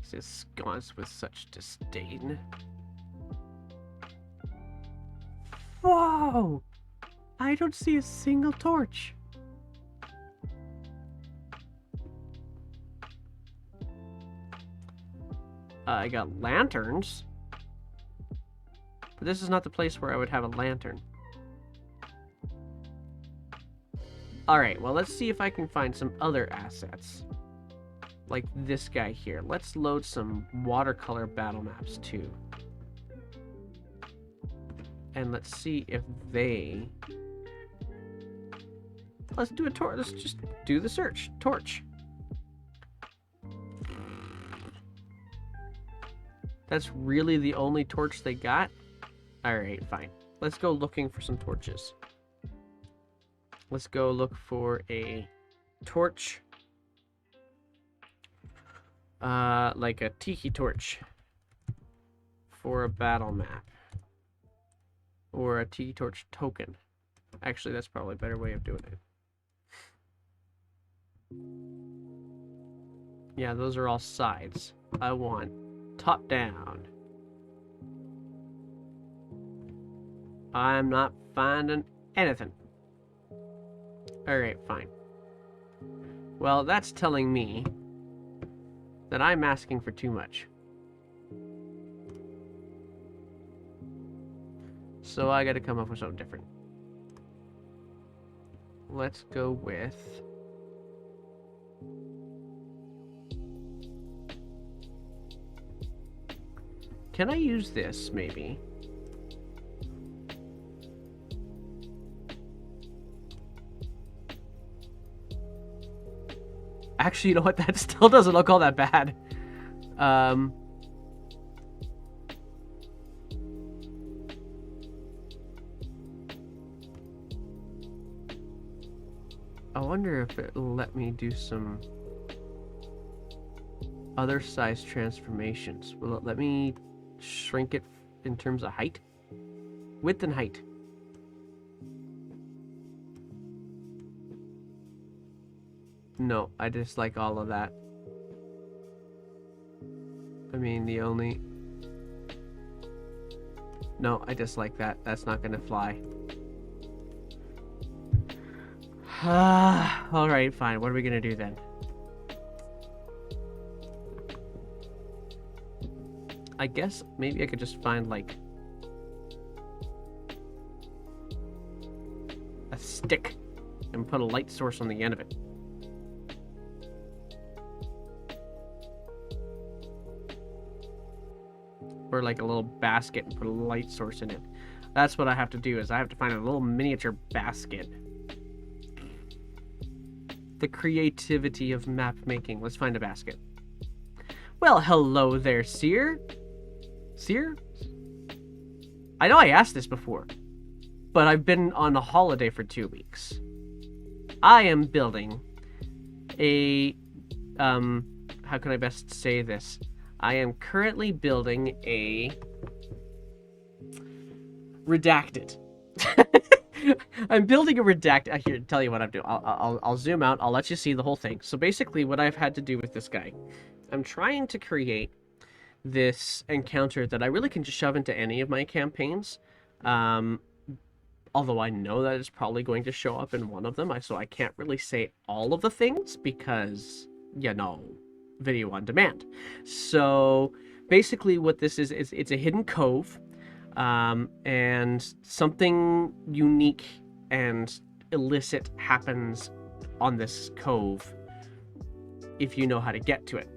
says sconce with such disdain. Whoa! I don't see a single torch. I got lanterns. But this is not the place where I would have a lantern. Alright, well, let's see if I can find some other assets. Like this guy here. Let's load some watercolor battle maps too. And let's see if they... Let's do a torch. Let's just do the search. Torch. That's really the only torch they got? Alright, fine. Let's go looking for some torches. Let's go look for a torch. Like a Tiki Torch. For a battle map. Or a Tiki Torch token. Actually, that's probably a better way of doing it. Yeah, those are all sides. I want top down. I'm not finding anything. Alright, fine. Well, that's telling me that I'm asking for too much. So I gotta come up with something different. Let's go with... Can I use this, maybe? Actually, you know what? That still doesn't look all that bad. I wonder if it'll let me do some other size transformations. Will it let me shrink it in terms of height? Width and height. No, I dislike all of that. I mean, the only... No, I dislike that. That's not gonna fly. Alright, fine. What are we gonna do then? I guess maybe I could just find, like, a stick and put a light source on the end of it. Or like a little basket and put a light source in it. That's what I have to do, is I have to find a little miniature basket. The creativity of map making. Let's find a basket. Well, hello there, Seer. Seer? I know I asked this before, but I've been on a holiday for 2 weeks. I am building a, how can I best say this? I am currently building a redacted. I'm building a redacted. Here, tell you what I'm doing. I'll zoom out. I'll let you see the whole thing. So basically, what I've had to do with this guy, I'm trying to create this encounter that I really can just shove into any of my campaigns. Although I know that it's probably going to show up in one of them, so I can't really say all of the things because, you know, video on demand. So basically what this is it's a hidden cove, and something unique and illicit happens on this cove if you know how to get to it.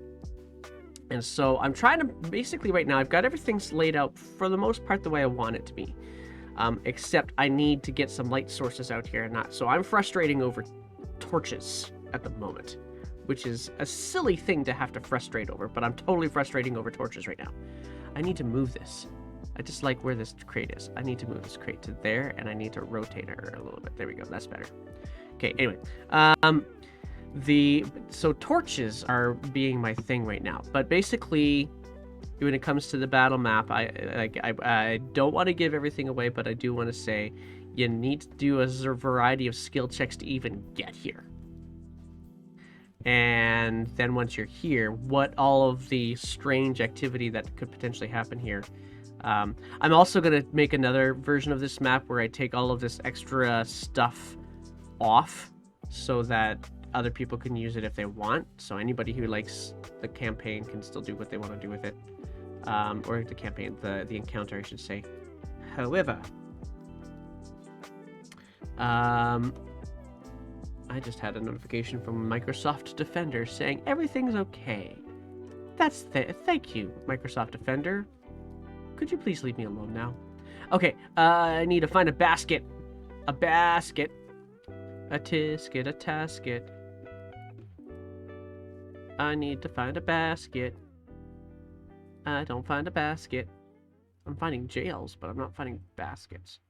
And so I'm trying to, basically right now, I've got everything laid out for the most part the way I want it to be. Except I need to get some light sources out here and not. So I'm frustrating over torches at the moment, which is a silly thing to have to frustrate over, but I'm totally frustrating over torches right now. I need to move this. I just like where this crate is. I need to move this crate to there, and I need to rotate her a little bit. There we go. That's better. Okay, anyway. So torches are being my thing right now, but basically when it comes to the battle map, I don't want to give everything away, but I do want to say you need to do a variety of skill checks to even get here. And then once you're here, what all of the strange activity that could potentially happen here. I'm also going to make another version of this map where I take all of this extra stuff off so that other people can use it if they want. So anybody who likes the campaign can still do what they want to do with it. Or the campaign, the encounter, I should say. However, I just had a notification from Microsoft Defender saying everything's okay. Thank you, Microsoft Defender. Could you please leave me alone now? Okay, I need to find a basket. A basket. A tisket, a tasket. I need to find a basket. I don't find a basket. I'm finding jails, but I'm not finding baskets.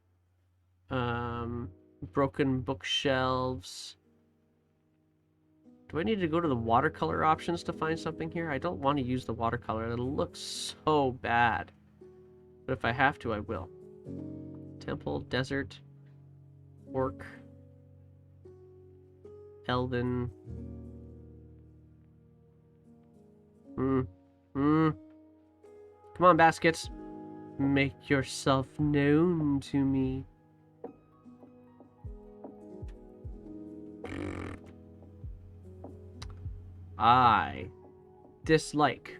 Broken bookshelves. Do I need to go to the watercolor options to find something here? I don't want to use the watercolor. It'll look so bad. But if I have to, I will. Temple, desert, orc, elven. Come on, baskets. Make yourself known to me. I dislike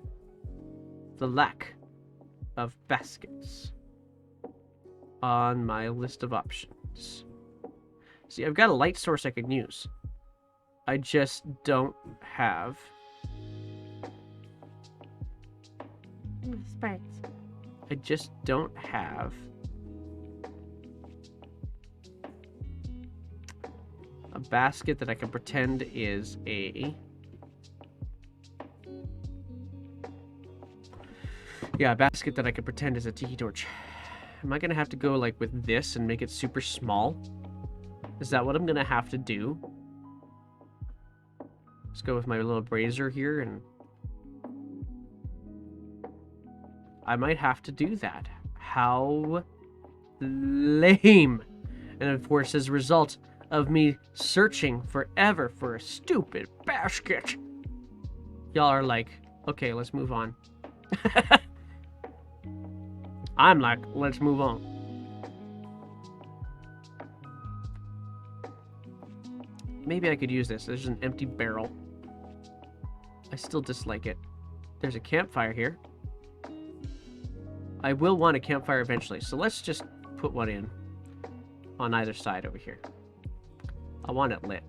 the lack of baskets on my list of options. See, I've got a light source I can use. I just don't have... I just don't have a basket that I can pretend is a... Yeah, a basket that I can pretend is a tiki torch. Am I gonna have to go like with this and make it super small? Is that what I'm gonna have to do? Let's go with my little brazier here, and I might have to do that. How lame. And of course, as a result of me searching forever for a stupid basket, y'all are like, okay, let's move on. I'm like, let's move on. Maybe I could use this. There's an empty barrel. I still dislike it. There's a campfire here. I will want a campfire eventually, so let's just put one in on either side over here. I want it lit.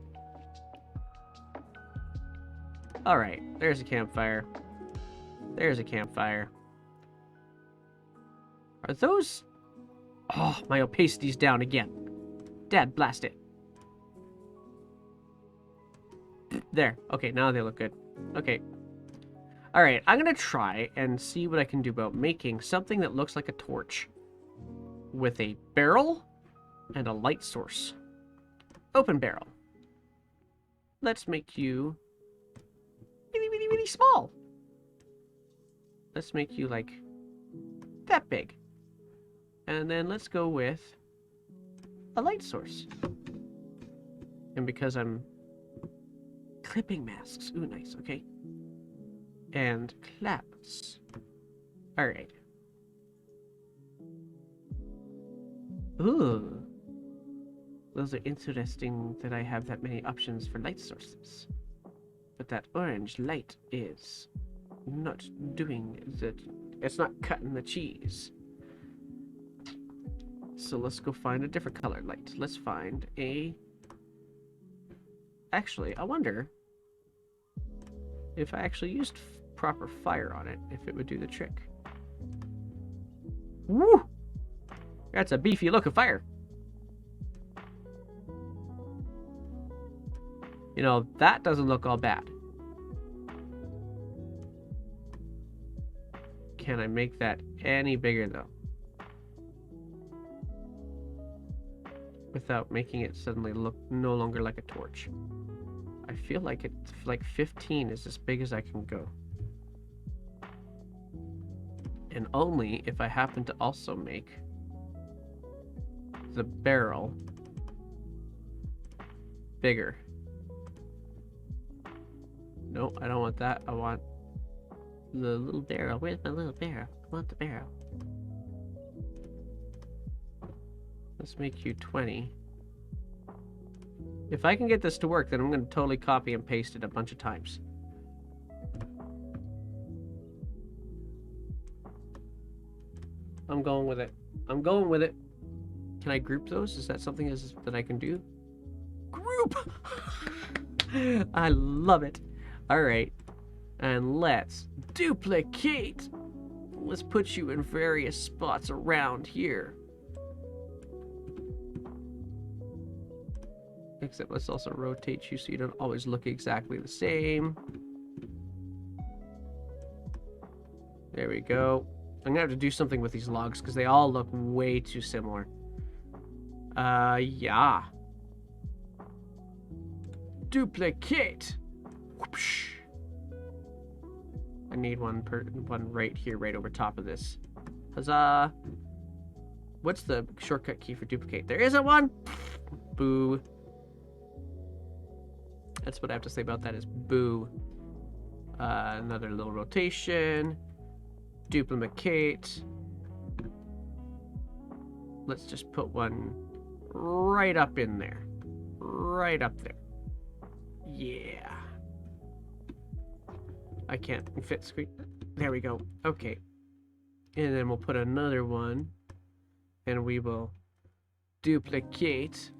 Alright, there's a campfire. There's a campfire. Are those... Oh, my opacity's down again. Dad, blast it. There. Okay, now they look good. Okay. Alright, I'm gonna try and see what I can do about making something that looks like a torch with a barrel and a light source. Open barrel. Let's make you really, really, really small. Let's make you like that big. And then let's go with a light source. And because I'm clipping masks. Ooh, nice. Okay. And claps. Alright. Ooh. Those are interesting that I have that many options for light sources. But that orange light is not doing the... It's not cutting the cheese. So let's go find a different colored light. Let's find a... Actually, I wonder if I actually used proper fire on it, if it would do the trick. Woo! That's a beefy look of fire. You know, that doesn't look all bad. Can I make that any bigger, though? Without making it suddenly look no longer like a torch. I feel like it's like 15 is as big as I can go. And only if I happen to also make the barrel bigger. No, I don't want that. I want the little barrel. Where's my little barrel? I want the barrel. Let's make you 20. If I can get this to work, then I'm going to totally copy and paste it a bunch of times. I'm going with it. I'm going with it. Can I group those? Is that something that I can do? Group! I love it. Alright. And let's duplicate. Let's put you in various spots around here. Except let's also rotate you so you don't always look exactly the same. There we go. I'm gonna have to do something with these logs because they all look way too similar. Yeah. Duplicate. Whoopsh. I need one right here, right over top of this. Huzzah. What's the shortcut key for duplicate? There isn't one. Boo. That's what I have to say about that is boo. Another little rotation. Duplicate. Let's just put one right up in there. Right up there. Yeah. I can't fit screen. There we go. Okay. And then we'll put another one. And we will duplicate.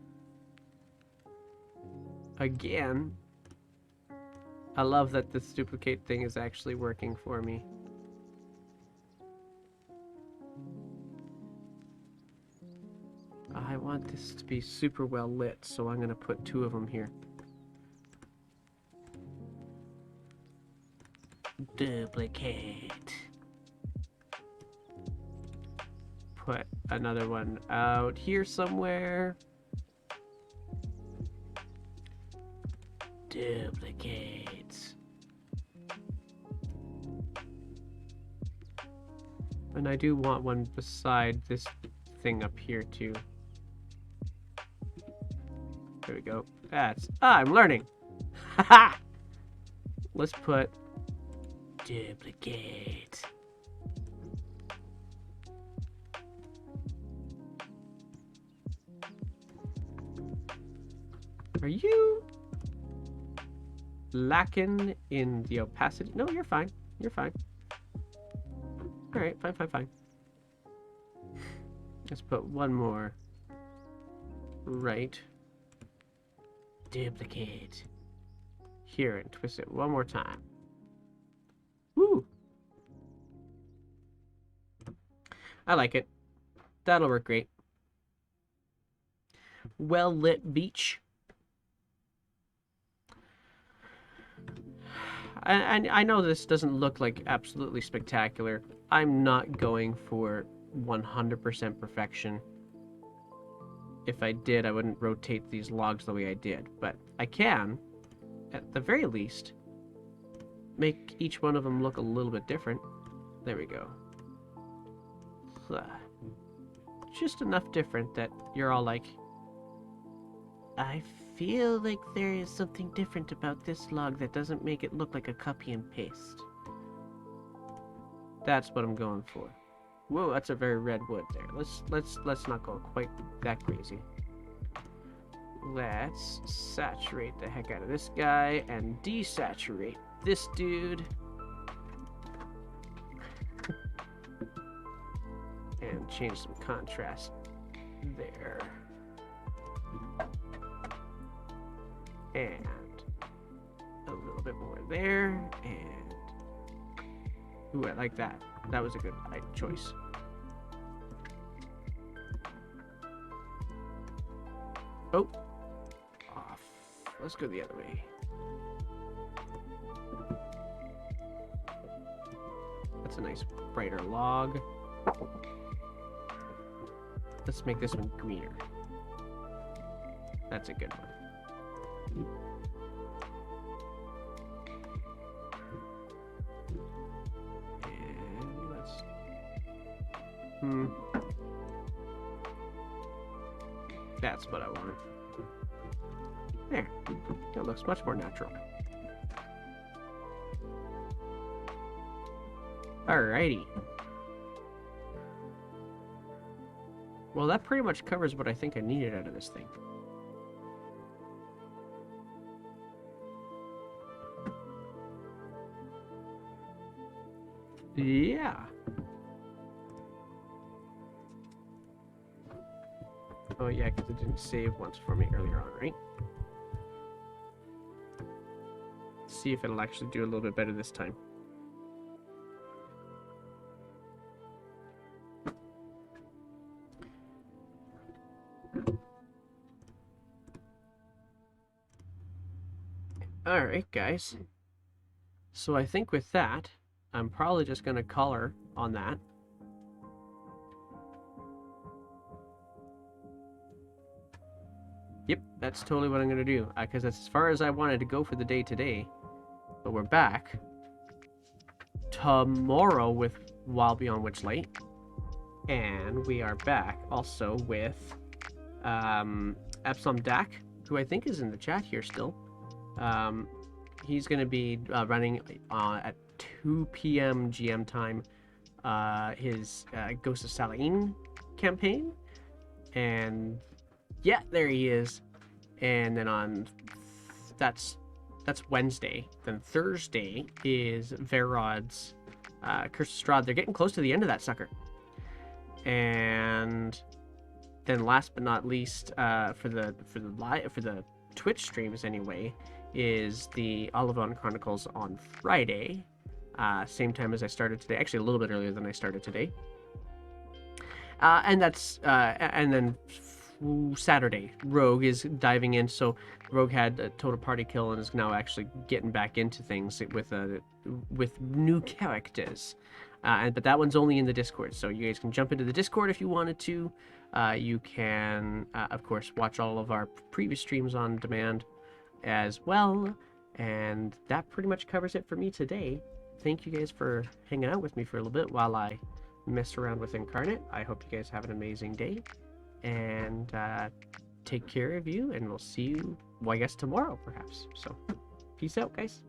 Again. I love that this duplicate thing is actually working for me. I want this to be super well lit, so I'm going to put 2 of them here. Duplicate. Put another one out here somewhere. Duplicate. And I do want one beside this thing up here too. There we go. I'm learning. Haha. Let's put duplicate. Are you lacking in the opacity? No, you're fine. You're fine. Alright, fine. Let's put one more. Right. Duplicate. Here, and twist it one more time. Woo! I like it. That'll work great. Well lit beach. And I know this doesn't look like absolutely spectacular. I'm not going for 100% perfection. If I did, I wouldn't rotate these logs the way I did. But I can, at the very least, make each one of them look a little bit different. There we go. Just enough different that you're all like, I feel like there is something different about this log that doesn't make it look like a copy and paste. That's what I'm going for. Whoa, that's a very red wood there. Let's not go quite that crazy. Let's saturate the heck out of this guy and desaturate this dude. And change some contrast there. And a little bit more there, and ooh, I like that. That was a good choice. Oh, off. Let's go the other way. That's a nice brighter log. Let's make this one greener. That's a good one. And let's... That's what I want. There. That looks much more natural. Alrighty. Well, that pretty much covers what I think I needed out of this thing. Yeah. Oh yeah, because it didn't save once for me earlier on, right? Let's see if it'll actually do a little bit better this time. Alright, guys. So I think with that, I'm probably just going to color on that. Yep, that's totally what I'm going to do. Because that's as far as I wanted to go for the day today. But we're back tomorrow with Wild Beyond Witchlight. And we are back also with Epsom Dak, who I think is in the chat here still. He's going to be running at 2 p.m. GM time his Ghost of Saline campaign. And yeah, there he is. And then on that's Wednesday. Then Thursday is Verod's Curse of Strahd. They're getting close to the end of that sucker. And then last but not least, for the Twitch streams anyway, is the Olivon Chronicles on Friday, same time as I started today. Actually, a little bit earlier than I started today. And that's and then Saturday, Rogue is diving in. So Rogue had a total party kill and is now actually getting back into things with new characters. But that one's only in the Discord, so you guys can jump into the Discord if you wanted to. You can, of course, watch all of our previous streams on demand as well. And that pretty much covers it for me today. Thank you guys for hanging out with me for a little bit while I mess around with Incarnate. I hope you guys have an amazing day, and take care of you, and we'll see you, well, I guess tomorrow perhaps. So peace out, guys.